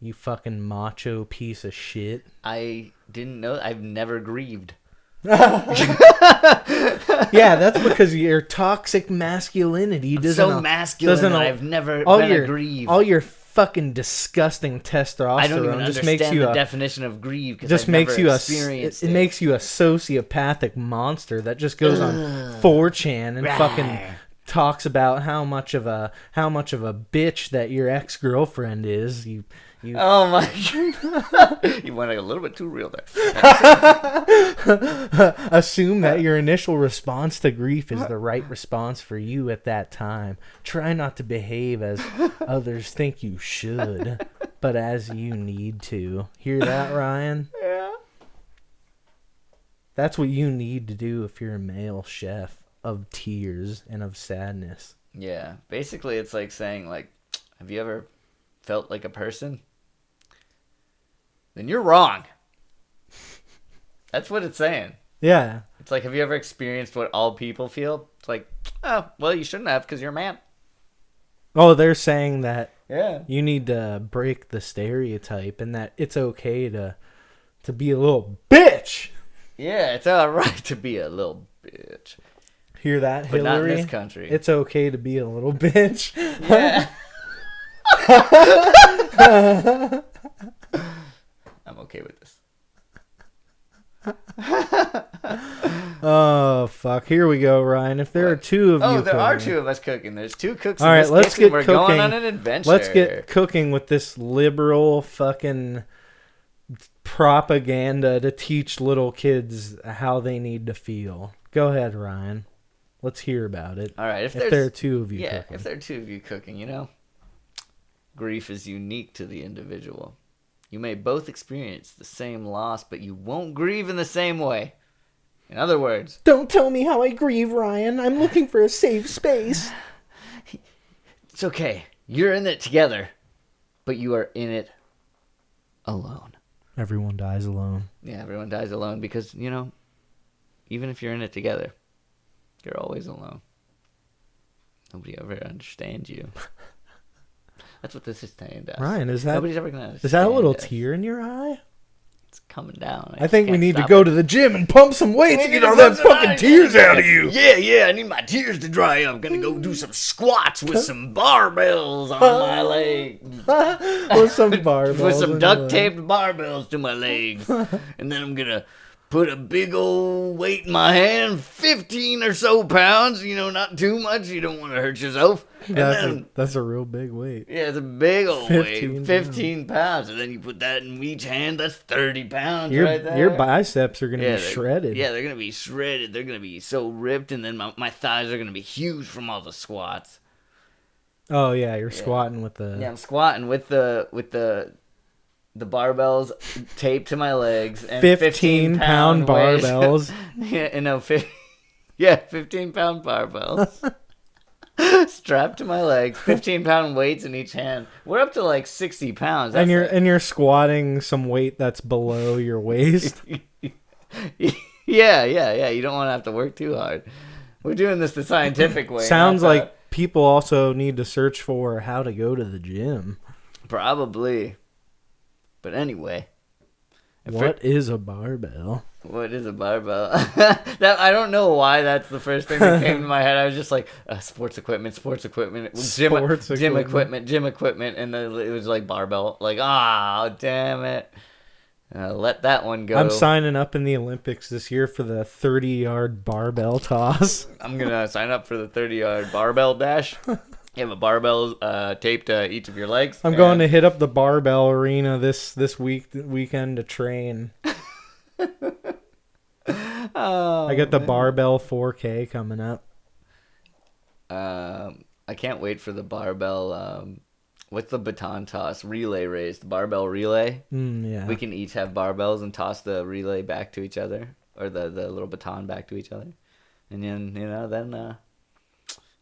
macho piece of shit. I didn't know. I've never grieved. Yeah, that's because your toxic masculinity doesn't. So masculine that I've never been aggrieved. All your fucking disgusting testosterone. I don't even understand the definition of grieve because I've never experienced it. It makes you a sociopathic monster that just goes on 4chan and fucking talks about how much of a bitch that your ex-girlfriend is. You oh my God. You went a little bit too real there. Assume that your initial response to grief is the right response for you at that time. Try not to behave as others think you should, but as you need to. Hear that, Ryan? Yeah. That's what you need to do if you're a male chef of tears and of sadness. Yeah. Basically, it's like saying, like, have you ever felt like a person? Then you're wrong. That's what it's saying. Yeah. It's like, have you ever experienced what all people feel? It's like, oh, well, you shouldn't have because you're a man. Oh, they're saying that yeah, you need to break the stereotype and that it's okay to be a little bitch. Yeah, it's all right to be a little bitch. Hear that, but Hillary? Not in this country. It's okay to be a little bitch. Yeah. I'm okay with this. Oh, fuck. Here we go, Ryan. If there are two of you there cooking. are two of us cooking. There's two cooks All in right, this let's kitchen. get We're cooking. going on an adventure. Let's get cooking with this liberal fucking propaganda to teach little kids how they need to feel. Go ahead, Ryan. Let's hear about it. All right. If there are two of you cooking. Yeah, if there are two of you cooking, you know, grief is unique to the individual. You may both experience the same loss, but you won't grieve in the same way. In other words... Don't tell me how I grieve, Ryan. I'm looking for a safe space. It's okay. You're in it together, but you are in it alone. Everyone dies alone. Yeah, everyone dies alone because, you know, even if you're in it together, you're always alone. Nobody ever understands you. That's what this is saying. Ryan, nobody's ever gonna understand. Is that a little tear in your eye? It's coming down. I think we need to go to the gym and pump some weights to get all that fucking tears out of you. Yeah, I need my tears to dry up. I'm gonna go do some squats with some barbells on my legs. With some barbells. With some duct taped barbells to my legs. And then I'm gonna put a big old weight in my hand, 15 or so pounds, you know, not too much. You don't want to hurt yourself. That's a real big weight. Yeah, it's a big old weight, 15 pounds. And then you put that in each hand, that's 30 pounds right there. Your biceps are going to be shredded. Yeah, they're going to be shredded. They're going to be so ripped, and then my thighs are going to be huge from all the squats. Oh, yeah, you're squatting with the... Yeah, I'm squatting with the barbells taped to my legs and 15-pound barbells. 15-pound barbells strapped to my legs, 15-pound weights in each hand. We're up to like 60 pounds. And you're squatting some weight that's below your waist. Yeah. You don't want to have to work too hard. We're doing this the scientific way. Sounds like people also need to search for how to go to the gym. Probably. But anyway, What is a barbell? What is a barbell? That I don't know why that's the first thing that came to my head. I was just like sports equipment, gym equipment, and then it was like barbell. Like damn it, let that one go. I'm signing up in the Olympics this year for the 30-yard barbell toss. I'm gonna sign up for the 30-yard barbell dash. You have a barbell taped to each of your legs. I'm going to hit up the barbell arena this weekend to train. I got the barbell 4K coming up. I can't wait for the barbell. What's the baton toss relay race? The barbell relay. Yeah. We can each have barbells and toss the relay back to each other, or the little baton back to each other, and then then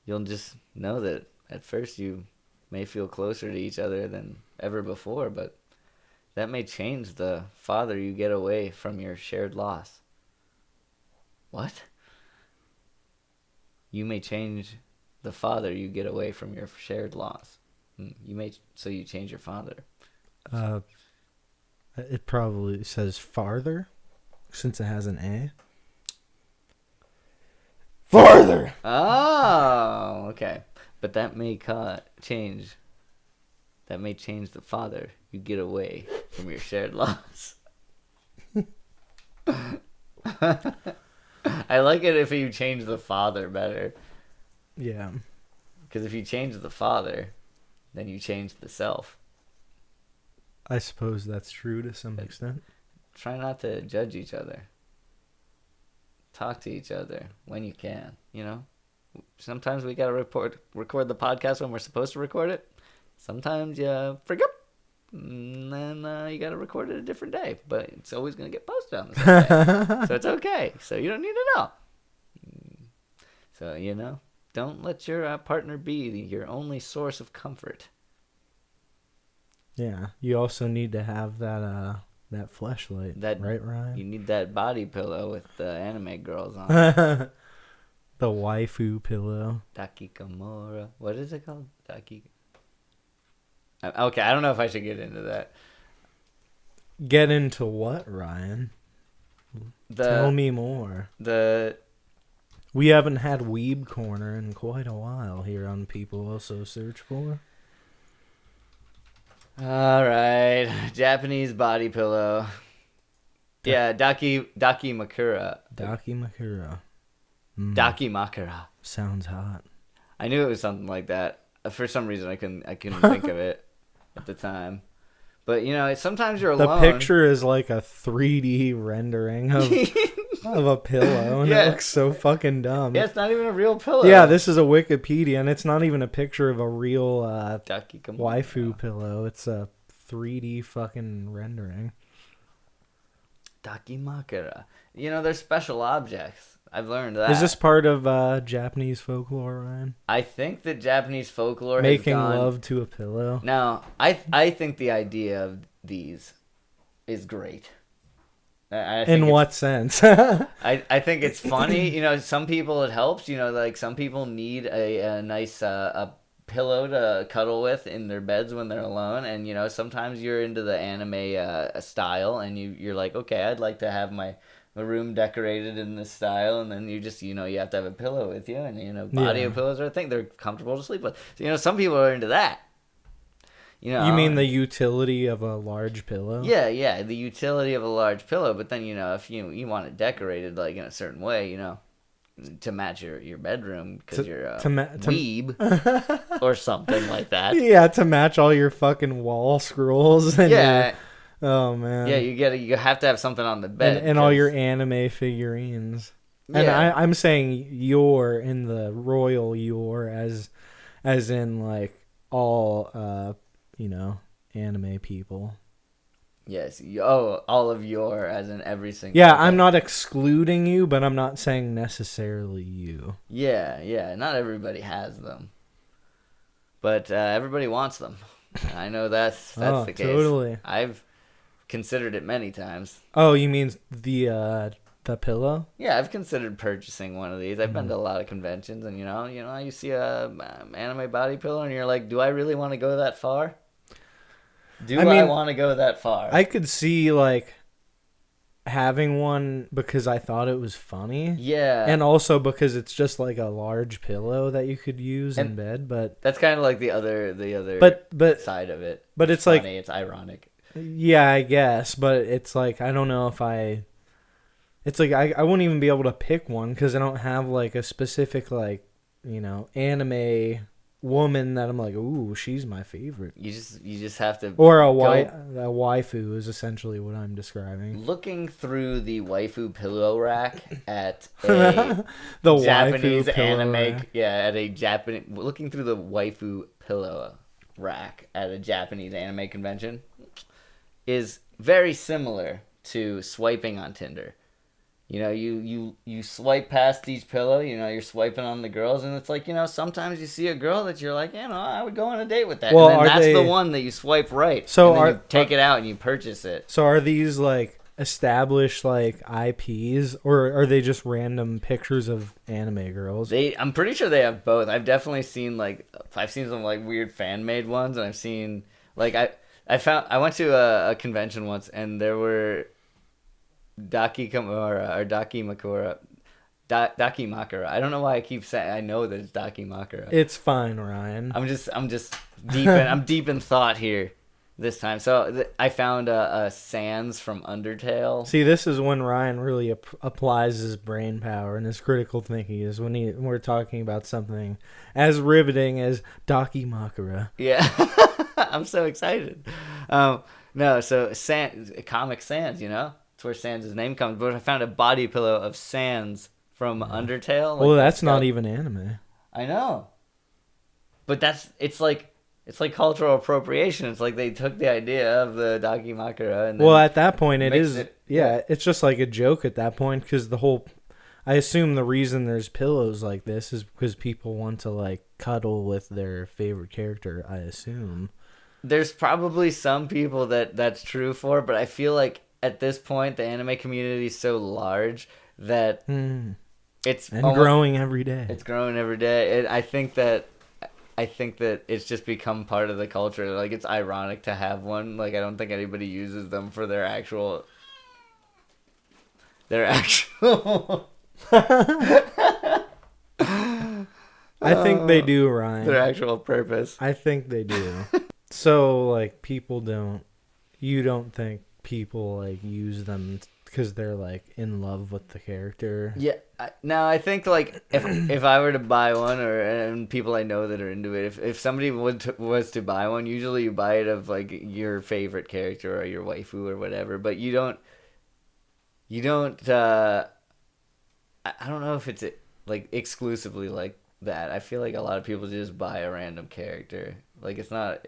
you'll just know that at first you may feel closer to each other than ever before, but that may change the farther you get away from your shared loss. What? You may change the farther you get away from your shared loss. You change your father. It probably says farther, since it has an A. Farther! Oh, okay. But that may change. That may change the farther you get away from your shared loss. I like it if you change the father better. Yeah. Because if you change the father, then you change the self. I suppose that's true to some extent. Try not to judge each other. Talk to each other when you can, Sometimes we got to record the podcast when we're supposed to record it. Sometimes you forget. And then you got to record it a different day. But it's always going to get posted on the same day. So it's okay. So you don't need to know. So, don't let your partner be your only source of comfort. Yeah. You also need to have that fleshlight. Right, Ryan? You need that body pillow with the anime girls on it. The waifu pillow. Dakikamura. What is it called? Okay, I don't know if I should get into that. Get into what, Ryan? Tell me more. We haven't had Weeb Corner in quite a while here on People Also Search For. All right, Japanese body pillow. Yeah, Dakimakura. Dakimakura. Dakimakura. Sounds hot. I knew it was something like that. For some reason, I couldn't think of it at the time. But sometimes you're alone. The picture is like a 3D rendering of a pillow, and it looks so fucking dumb. Yeah, it's not even a real pillow. Yeah, this is a Wikipedia, and it's not even a picture of a real waifu pillow. It's a 3D fucking rendering. Dakimakura. They're special objects. I've learned that. Is this part of Japanese folklore, Ryan? I think that Japanese folklore making love to a pillow. Now, I think the idea of these is great. In what sense? I think it's funny. Some people it helps. Like some people need a nice a pillow to cuddle with in their beds when they're alone. And sometimes you're into the anime style, and you're like, okay, I'd like to have my room decorated in this style, and then you just you have to have a pillow with you, and body pillows are a thing. They're comfortable to sleep with. So some people are into that. You mean the utility of a large pillow? Yeah, the utility of a large pillow. But then if you want it decorated like in a certain way, to match your bedroom because you're a weeb or something like that. Yeah, to match all your fucking wall scrolls. And oh man. Yeah, you have to have something on the bed and all your anime figurines. Yeah. And I'm saying you're in the royal you're as in like all anime people. Yes. All of your as in every single. Yeah, I'm not excluding you, but I'm not saying necessarily you. Yeah. Not everybody has them, but everybody wants them. I know that's the case. Totally. I've considered it many times. Oh, you mean the pillow? Yeah, I've considered purchasing one of these. I've been to a lot of conventions, and you see a anime body pillow, and you're like, do I really want to go that far? I want to go that far? I could see like having one because I thought it was funny. Yeah. And also because it's just like a large pillow that you could use in And bed, but that's kind of like the other but side of it. but it's funny, like, it's ironic. yeah, I guess, but it's like I don't know if it's like I wouldn't even be able to pick one because I don't have like a specific like, anime woman that I'm like, ooh, she's my favorite. You just have to Or a go waifu is essentially what I'm describing. looking through the waifu pillow rack at a The Japanese waifu pillow anime. rack. Yeah, at a Japanese. Looking through the waifu pillow rack at a Japanese anime convention is very similar to swiping on Tinder. You swipe past each pillow, you're swiping on the girls, and it's like, sometimes you see a girl that you're like, I would go on a date with that. Well, and then that's they, the one that you swipe right. So and then you take it out and you purchase it. So are these like established like IPs, or are they just random pictures of anime girls? I'm pretty sure they have both. I've definitely seen some like weird fan made ones, and I've seen like I went to a convention once, and there were Daki Kamura or Daki Makura. Daki Makura. I don't know why I keep saying I know that it's Daki Makura. It's fine, Ryan. I'm just deep in thought here this time. So I found a Sans from Undertale. See, this is when Ryan really applies his brain power and his critical thinking, is when we're talking about something as riveting as Daki Makura. Yeah. I'm so excited. No, so Comic Sans, That's where Sans' name comes. But I found a body pillow of Sans from Undertale. Well, that's not even anime. I know. But it's like cultural appropriation. It's like they took the idea of the Dakimakura and then well, at that point yeah, it's just like a joke at that point, because I assume the reason there's pillows like this is because people want to like cuddle with their favorite character, I assume. There's probably some people that's true for, but I feel like at this point the anime community is so large that it's growing every day. It's growing every day. I think that it's just become part of the culture. Like, it's ironic to have one. Like, I don't think anybody uses them for their actual. I think they do, Ryan. Their actual purpose. I think they do. So, like, you don't think people, like, use them because they're, like, in love with the character? Yeah. I think, like, if I were to buy one, and people I know that are into it, if somebody was to buy one, usually you buy it of, like, your favorite character or your waifu or whatever, but you don't, I don't know if it's, like, exclusively like that. I feel like a lot of people just buy a random character. Like, it's not...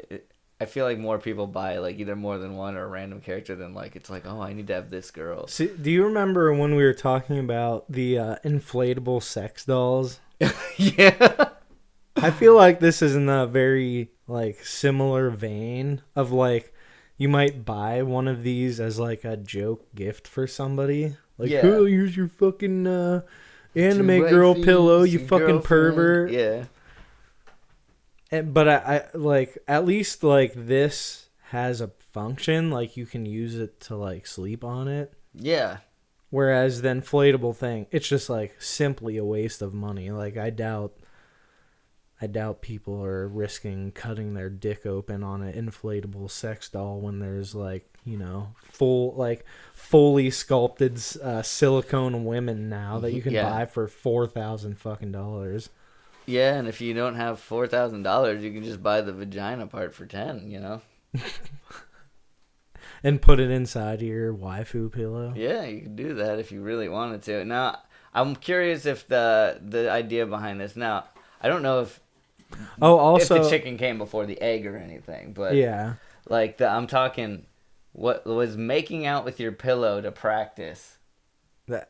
I feel like more people buy like either more than one or a random character than like it's like, oh, I need to have this girl. See, do you remember when we were talking about the inflatable sex dolls? Yeah. I feel like this is in a very like similar vein of like you might buy one of these as like a joke gift for somebody. Like, yeah. Oh, here's your fucking anime girl pillow, you fucking pervert. Yeah. But I like, at least like this has a function, like you can use it to like sleep on it. Yeah. Whereas the inflatable thing, it's just like simply a waste of money. Like I doubt people are risking cutting their dick open on an inflatable sex doll when there's like, fully sculpted silicone women now that you can buy for $4,000 fucking dollars. Yeah, and if you don't have $4,000, you can just buy the vagina part for $10. And put it inside your waifu pillow. Yeah, you can do that if you really wanted to. Now, I'm curious if the idea behind this. Now, I don't know if if the chicken came before the egg or anything, but yeah, like I'm talking, what was making out with your pillow to practice?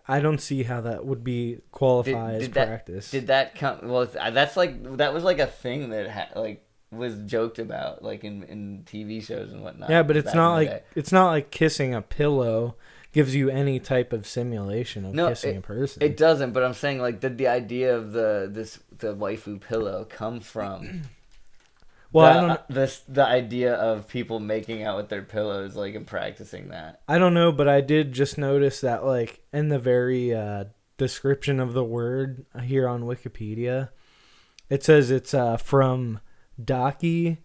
I don't see how that would be qualified as practice. Did that come? Well, that was like a thing that was joked about like in TV shows and whatnot. Yeah, but it's not like kissing a pillow gives you any type of simulation of kissing a person. It doesn't. But I'm saying, like, did the idea of the waifu pillow come from Well, I don't. The idea of people making out with their pillows, like, and practicing that. I don't know, but I did just notice that, like, in the very description of the word here on Wikipedia, it says it's from daki,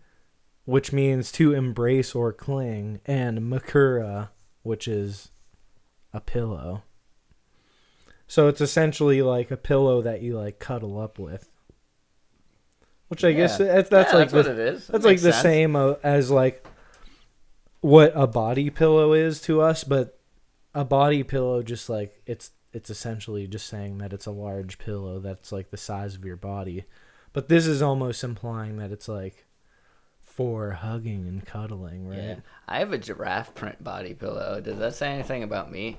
which means to embrace or cling, and makura, which is a pillow. So it's essentially like a pillow that you, like, cuddle up with. Which I guess that's like what it is. That's like the same as like what a body pillow is to us, but a body pillow just like it's essentially just saying that it's a large pillow that's like the size of your body. But this is almost implying that it's like for hugging and cuddling, right? Yeah. I have a giraffe print body pillow. Does that say anything about me?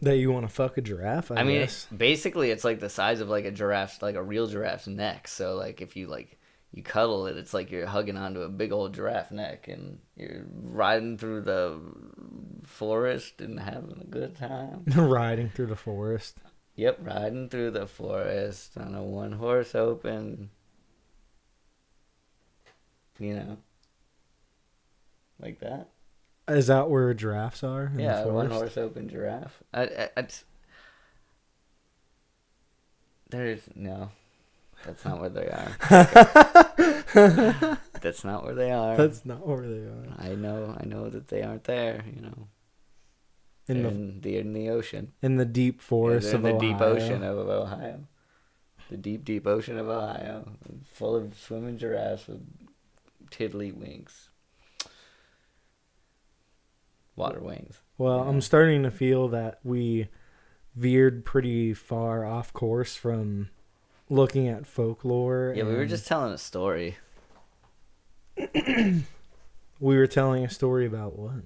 That you want to fuck a giraffe? I mean, guess. Basically, it's like the size of like a giraffe's, like a real giraffe's neck. So like if you you cuddle it, it's like you're hugging onto a big old giraffe neck, and you're riding through the forest and having a good time. Riding through the forest. Yep, riding through the forest on a one-horse open. You know, like that. Is that where giraffes are? Yeah, one horse open giraffe. No, that's not where they are. That's not where they are. That's not where they are. I know that they aren't there. You know, they're in the ocean. In the deep forest of Ohio. In the deep ocean of Ohio. The deep, deep ocean of Ohio, full of swimming giraffes with tiddly wings. Water wings. Well, I'm starting to feel that we veered pretty far off course from looking at folklore. Yeah, we were just telling a story. We were telling a story about what?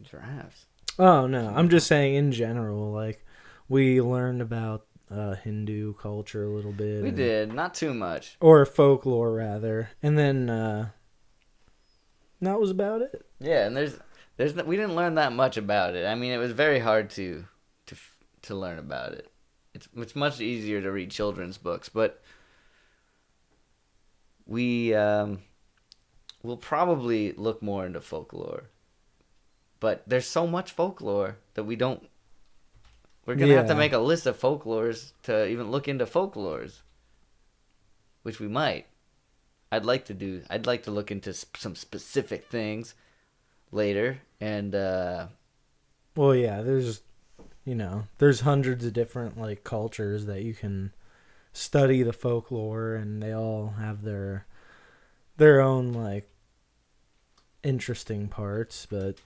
Giraffes. Oh, no. I'm just saying in general, like, we learned about Hindu culture a little bit. We did. Not too much. Or folklore, rather. And then that was about it. Yeah, and we didn't learn that much about it. I mean, it was very hard to learn about it. It's much easier to read children's books, but we will probably look more into folklore. But there's so much folklore that we're going to have to make a list of folklores to even look into folklores, which we might. I'd like to look into some specific things later, and well, yeah, there's hundreds of different like cultures that you can study the folklore, and they all have their own like interesting parts. But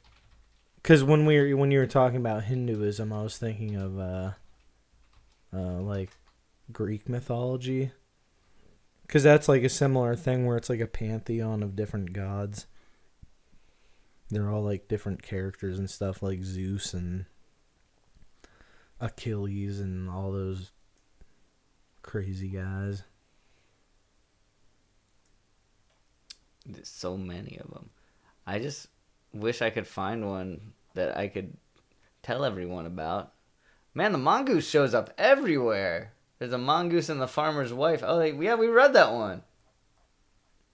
because when you were talking about Hinduism, I was thinking of like Greek mythology, because that's like a similar thing where it's like a pantheon of different gods. They're all like different characters and stuff, like Zeus and Achilles and all those crazy guys. There's so many of them. I just wish I could find one that I could tell everyone about. Man, the mongoose shows up everywhere. There's a mongoose and the farmer's wife. Oh, yeah, we read that one.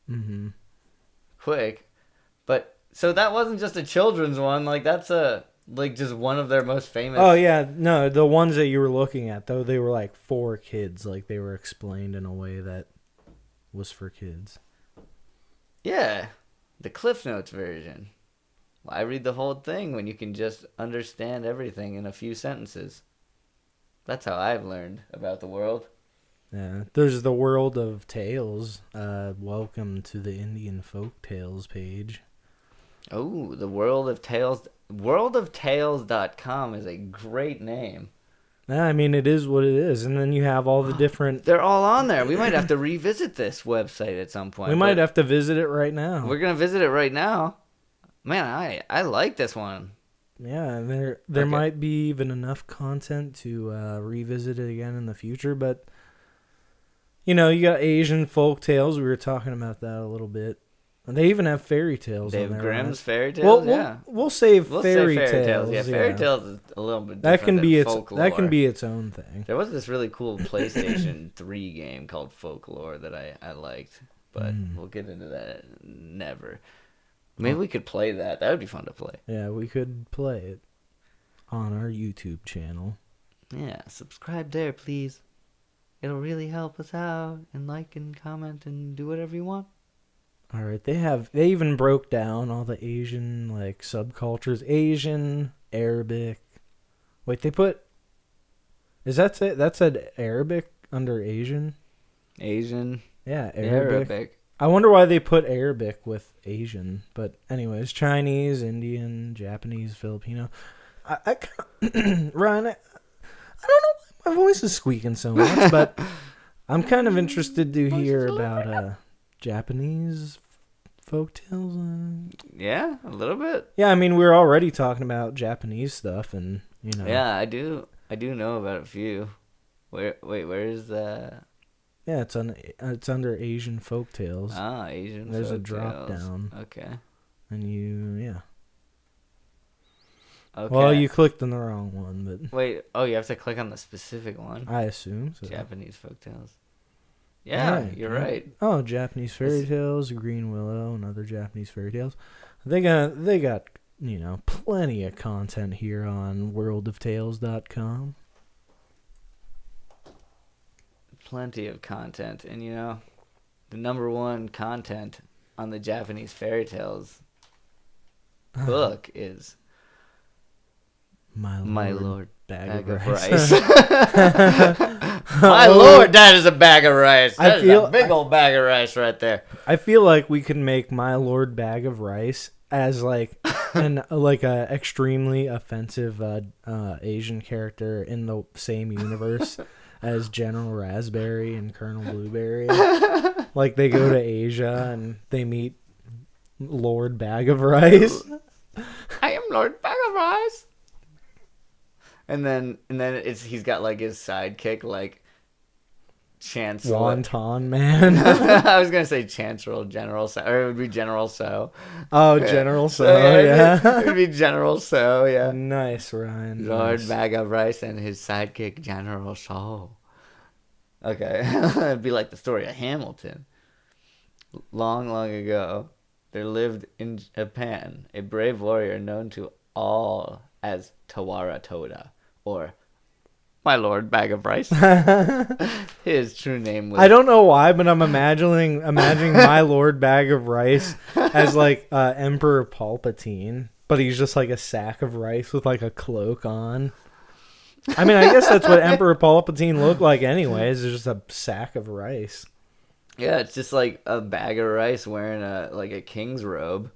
Mm-hmm. Quick. But, so that wasn't just a children's one. Like, that's just one of their most famous. Oh, yeah. No, the ones that you were looking at, though, they were like for kids. Like, they were explained in a way that was for kids. Yeah. The Cliff Notes version. Why read the whole thing when you can just understand everything in a few sentences? That's how I've learned about the world. Yeah, there's the World of Tales. Welcome to the Indian Folk Tales page. Oh, the World of Tales. Worldoftales.com is a great name. Yeah, I mean, it is what it is. And then you have all the different... They're all on there. We might have to revisit this website at some point. We might have to visit it right now. We're going to visit it right now. Man, I like this one. Yeah, there might be even enough content to revisit it again in the future, but you got Asian folk tales. We were talking about that a little bit. And they even have fairy tales. They have on there, Grimm's right? fairy tales. We'll save fairy tales. Yeah, fairy tales is a little bit that different than folklore. That can be its own thing. There was this really cool PlayStation 3 game called Folklore that I liked. but we'll get into that never. Maybe we could play that. That would be fun to play. Yeah, we could play it on our YouTube channel. Yeah, subscribe there, please. It'll really help us out, and like and comment and do whatever you want. All right, they even broke down all the Asian like subcultures, Asian, Arabic. Wait, that said Arabic under Asian? Asian. Yeah, Arabic. Arabic. I wonder why they put Arabic with Asian, but anyways, Chinese, Indian, Japanese, Filipino. I Ryan, I don't know why my voice is squeaking so much, but I'm kind of interested to hear about Japanese folktales. Yeah, a little bit. Yeah, I mean we're already talking about Japanese stuff, and you know. Yeah, I do know about a few. Where is that? Yeah, it's under Asian folktales. Ah, Asian. There's a folktales. drop down. Okay. And yeah. Okay. Well, you clicked on the wrong one, but wait. Oh, you have to click on the specific one. I assume so. Japanese folktales. Yeah, Right, you're yeah. right. Oh, Japanese fairy tales, Green Willow, and other Japanese fairy tales. They got plenty of content here on worldoftales.com. Plenty of content, and the number one content on the Japanese fairy tales book is My Lord Bag of Rice. My Lord, that is a bag of rice. That is a big old bag of rice right there. I feel like we could make My Lord Bag of Rice as like a extremely offensive Asian character in the same universe as General Raspberry and Colonel Blueberry. Like they go to Asia and they meet Lord Bag of Rice. I am Lord Bag of Rice. And then he's got like his sidekick like Chancellor. Wonton Man. I was gonna say Chancellor General So, or it would be General So. Oh, yeah. General So, yeah. It would be General So, yeah. Nice, Ryan. Lord nice. Bag of Rice and his sidekick General So. Okay, it'd be like the story of Hamilton. Long, long ago, there lived in Japan a brave warrior known to all as Tawara Toda, or My Lord Bag of Rice. His true name was... I don't know why, but I'm imagining My Lord Bag of Rice as like Emperor Palpatine, but he's just like a sack of rice with like a cloak on. I mean, I guess that's what Emperor Palpatine looked like anyways. It's just a sack of rice. Yeah, it's just like a bag of rice wearing a king's robe.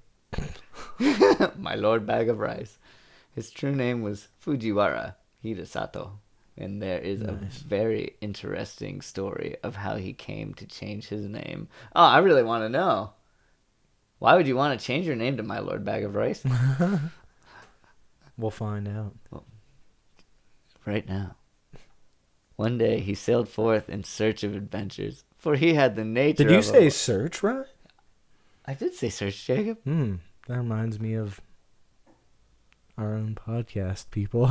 My Lord Bag of Rice. His true name was Fujiwara Hidesato. And there is a very interesting story of how he came to change his name. Oh, I really want to know. Why would you want to change your name to My Lord Bag of Rice? We'll find out. Well, right now. One day he sailed forth in search of adventures, for he had the nature of... Did you say search, right? I did say search, Jacob. That reminds me of our own podcast, people.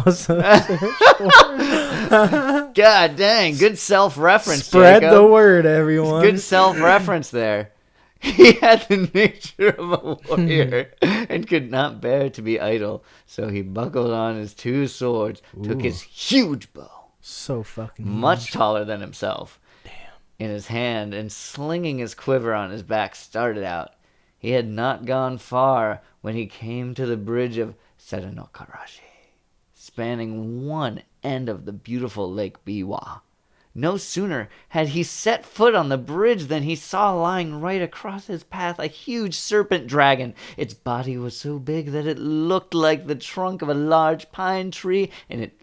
God dang, good self-reference, Spread Jacob. the word, everyone. Good self-reference there. He had the nature of a warrior and could not bear to be idle, so he buckled on his two swords, took his huge bow, so fucking much taller than himself, damn, in his hand, and slinging his quiver on his back, started out. He had not gone far when he came to the bridge of Serenokarashi, spanning one end of the beautiful Lake Biwa. No sooner had he set foot on the bridge than he saw lying right across his path a huge serpent dragon. Its body was so big that it looked like the trunk of a large pine tree, and it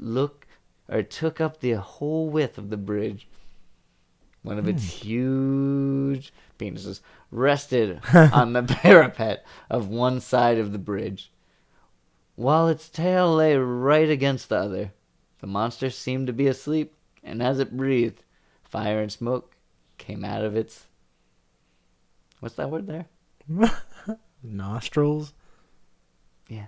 took up the whole width of the bridge. One of its huge penises rested on the parapet of one side of the bridge, while its tail lay right against the other. The monster seemed to be asleep, and as it breathed, fire and smoke came out of its... What's that word there? Nostrils? Yeah.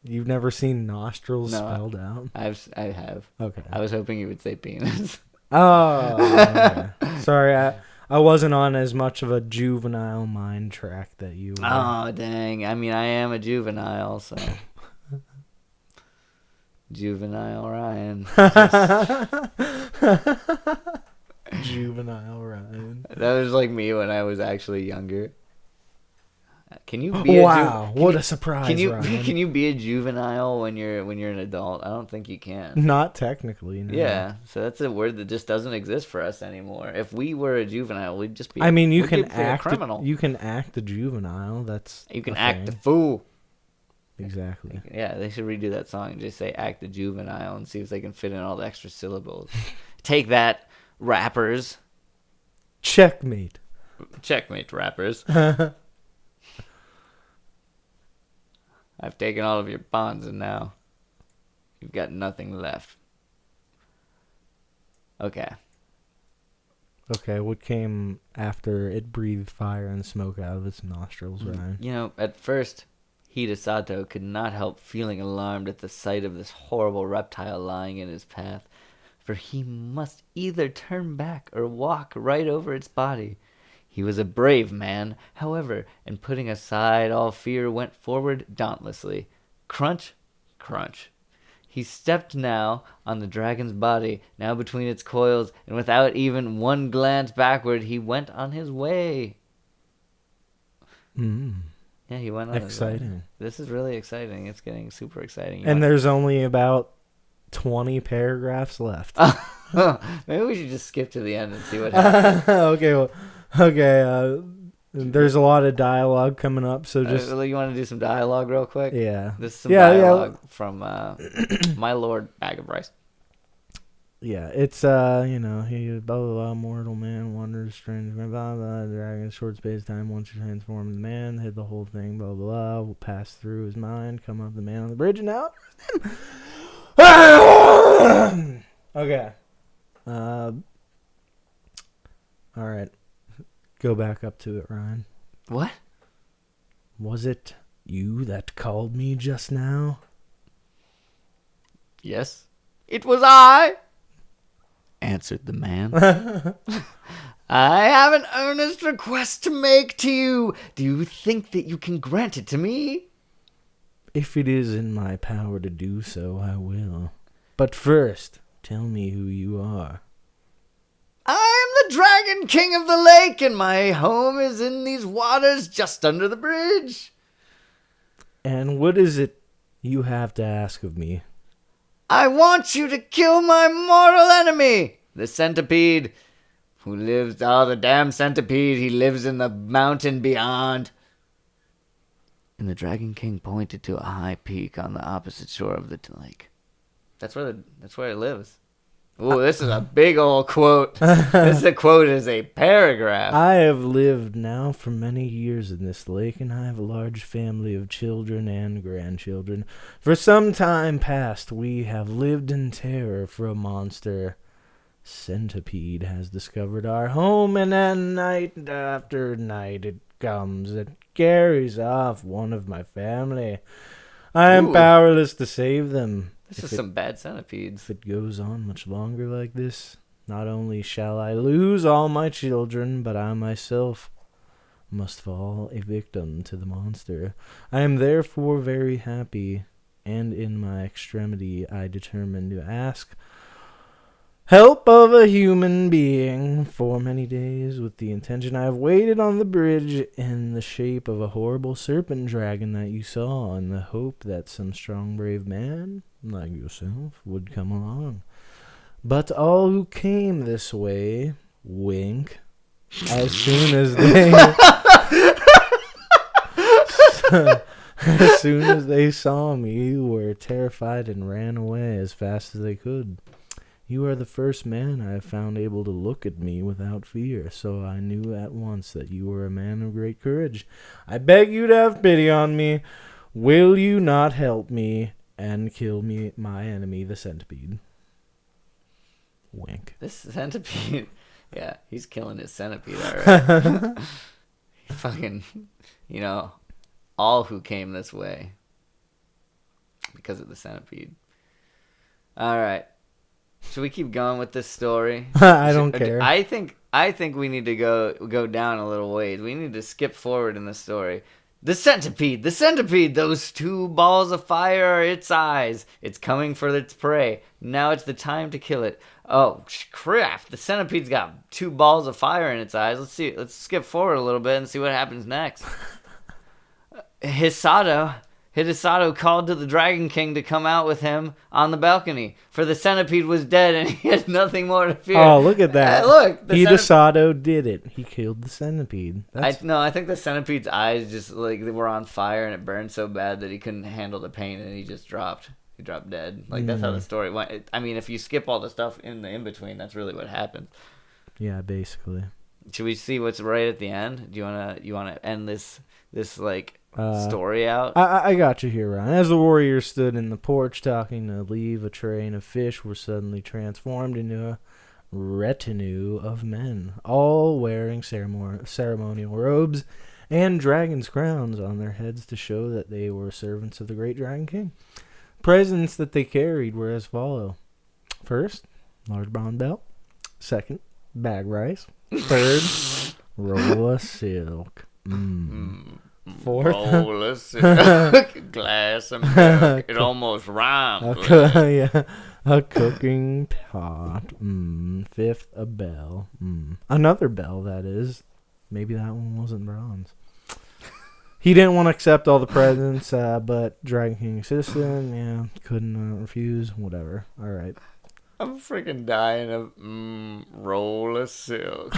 You've never seen nostrils No, spelled out? I have. Okay. I was hoping you would say penis. Oh, okay. Sorry. I wasn't on as much of a juvenile mind track that you were. Oh, dang. I mean, I am a juvenile, so. Juvenile Ryan. Juvenile Ryan. That was like me when I was actually younger. Can you be wow, what a surprise, Ryan. Can you be a juvenile when you're an adult? I don't think you can. Not technically, no. Yeah, so that's a word that just doesn't exist for us anymore. If we were a juvenile, we'd just be. I mean, you we'd can be a act. criminal. You can act a juvenile. That's You can a act a thing. fool. Exactly. Yeah, they should redo that song and just say "act a juvenile" and see if they can fit in all the extra syllables. Take that, rappers. Checkmate. Checkmate, rappers. I've taken all of your bonds and now you've got nothing left. Okay. Okay, what came after it breathed fire and smoke out of its nostrils, Ryan? You know, at first, Hidesato could not help feeling alarmed at the sight of this horrible reptile lying in his path, for he must either turn back or walk right over its body. He was a brave man, however, and putting aside all fear, went forward dauntlessly. Crunch, crunch. He stepped now on the dragon's body, now between its coils, and without even one glance backward, he went on his way. Yeah, he went on his way. Exciting. This is really exciting. It's getting super exciting. And there's only about 20 paragraphs left. Maybe we should just skip to the end and see what happens. Okay, well, okay. There's a lot of dialogue coming up, so just You want to do some dialogue real quick? yeah. This is some Yeah, dialogue from My Lord Bag of Rice. Yeah, it's he blah blah blah, mortal man wanders strange blah blah blah, dragon short space time once he transformed the man, hit the whole thing, blah blah blah, will pass through his mind, come up the man on the bridge and out. Okay. Alright. Go back up to it, Ryan. What? Was it you that called me just now? Yes. It was I, answered the man. I have an earnest request to make to you. Do you think that you can grant it to me? If it is in my power to do so, I will. But first, tell me who you are. I am the Dragon King of the lake, and my home is in these waters just under the bridge. And what is it you have to ask of me? I want you to kill my mortal enemy, the centipede, who lives... Oh, the damn centipede. He lives in the mountain beyond. And the Dragon King pointed to a high peak on the opposite shore of the lake. That's where it lives. Ooh, this is a big old quote. This is a quote is a paragraph. I have lived now for many years in this lake, and I have a large family of children and grandchildren. For some time past, we have lived in terror for a monster. Centipede has discovered our home, and then night after night it comes and carries off one of my family. I am powerless to save them. This is some bad centipedes. If it goes on much longer like this, not only shall I lose all my children, but I myself must fall a victim to the monster. I am therefore very happy, and in my extremity I determine to ask help of a human being. For many days, with the intention, I have waited on the bridge in the shape of a horrible serpent dragon that you saw, in the hope that some strong, brave man like yourself would come along. But all who came this way, wink, as soon as they as soon as they saw me, were terrified and ran away as fast as they could. You are the first man I have found able to look at me without fear, so I knew at once that you were a man of great courage. I beg you to have pity on me. Will you not help me and kill me, my enemy, the centipede? Wink. This centipede, yeah, he's killing his centipede, alright. Fucking, all who came this way because of the centipede. Alright. Should we keep going with this story? I don't care. I think I think we need to go down a little ways. We need to skip forward in the story. The centipede, those 2 balls of fire are its eyes. It's coming for its prey. Now it's the time to kill it. Oh, crap. The centipede's got 2 balls of fire in its eyes. Let's skip forward a little bit and see what happens next. Hidesato called to the Dragon King to come out with him on the balcony, for the centipede was dead and he had nothing more to fear. Oh, look at that. Look. Hidesato did it. He killed the centipede. I think the centipede's eyes just, like, they were on fire and it burned so bad that he couldn't handle the pain and he just dropped. He dropped dead. Like, that's how the story went. I mean, if you skip all the stuff in the in-between, that's really what happened. Yeah, basically. Should we see what's right at the end? Do you wanna end this story out? I got you here, Ryan. As the warriors stood in the porch talking to leave, a train of fish were suddenly transformed into a retinue of men, all wearing ceremonial robes and dragon's crowns on their heads to show that they were servants of the great Dragon King. Presents that they carried were as follow. First, large brown belt. Second, bag rice. Third, roll of silk. Fourth, roll of silk. Glass of milk. It almost rhymed. A cooking pot. Fifth, a bell. Another bell, that is. Maybe that one wasn't bronze. He didn't want to accept all the presents, but Dragon King insisted. Yeah, couldn't refuse. Whatever. All right. I'm freaking dying of roll of silk.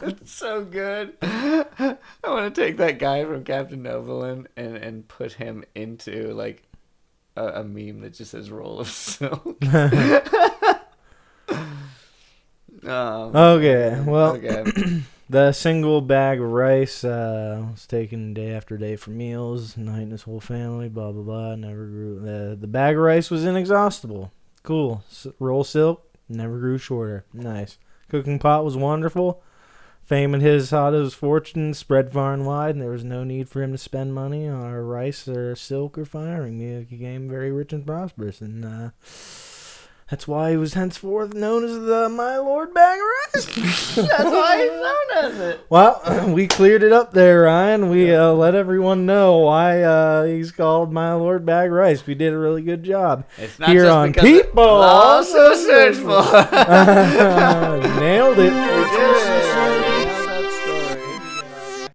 It's so good. I want to take that guy from Captain Novoland and put him into, like, a meme that just says roll of silk. Okay, well, the single bag of rice was taken day after day for meals. Knight and his whole family, blah, blah, blah, never grew. The bag of rice was inexhaustible. Cool. Roll silk, never grew shorter. Nice. Cooking pot was wonderful. Fame and Hisato's fortune spread far and wide, and there was no need for him to spend money on rice or silk or firing. He became very rich and prosperous, and that's why he was henceforth known as the My Lord Bag of Rice. That's why he's known as it. Well, we cleared it up there, Ryan. We let everyone know why he's called My Lord Bag of Rice. We did a really good job. It's not here just on because People also search for. Nailed it. We did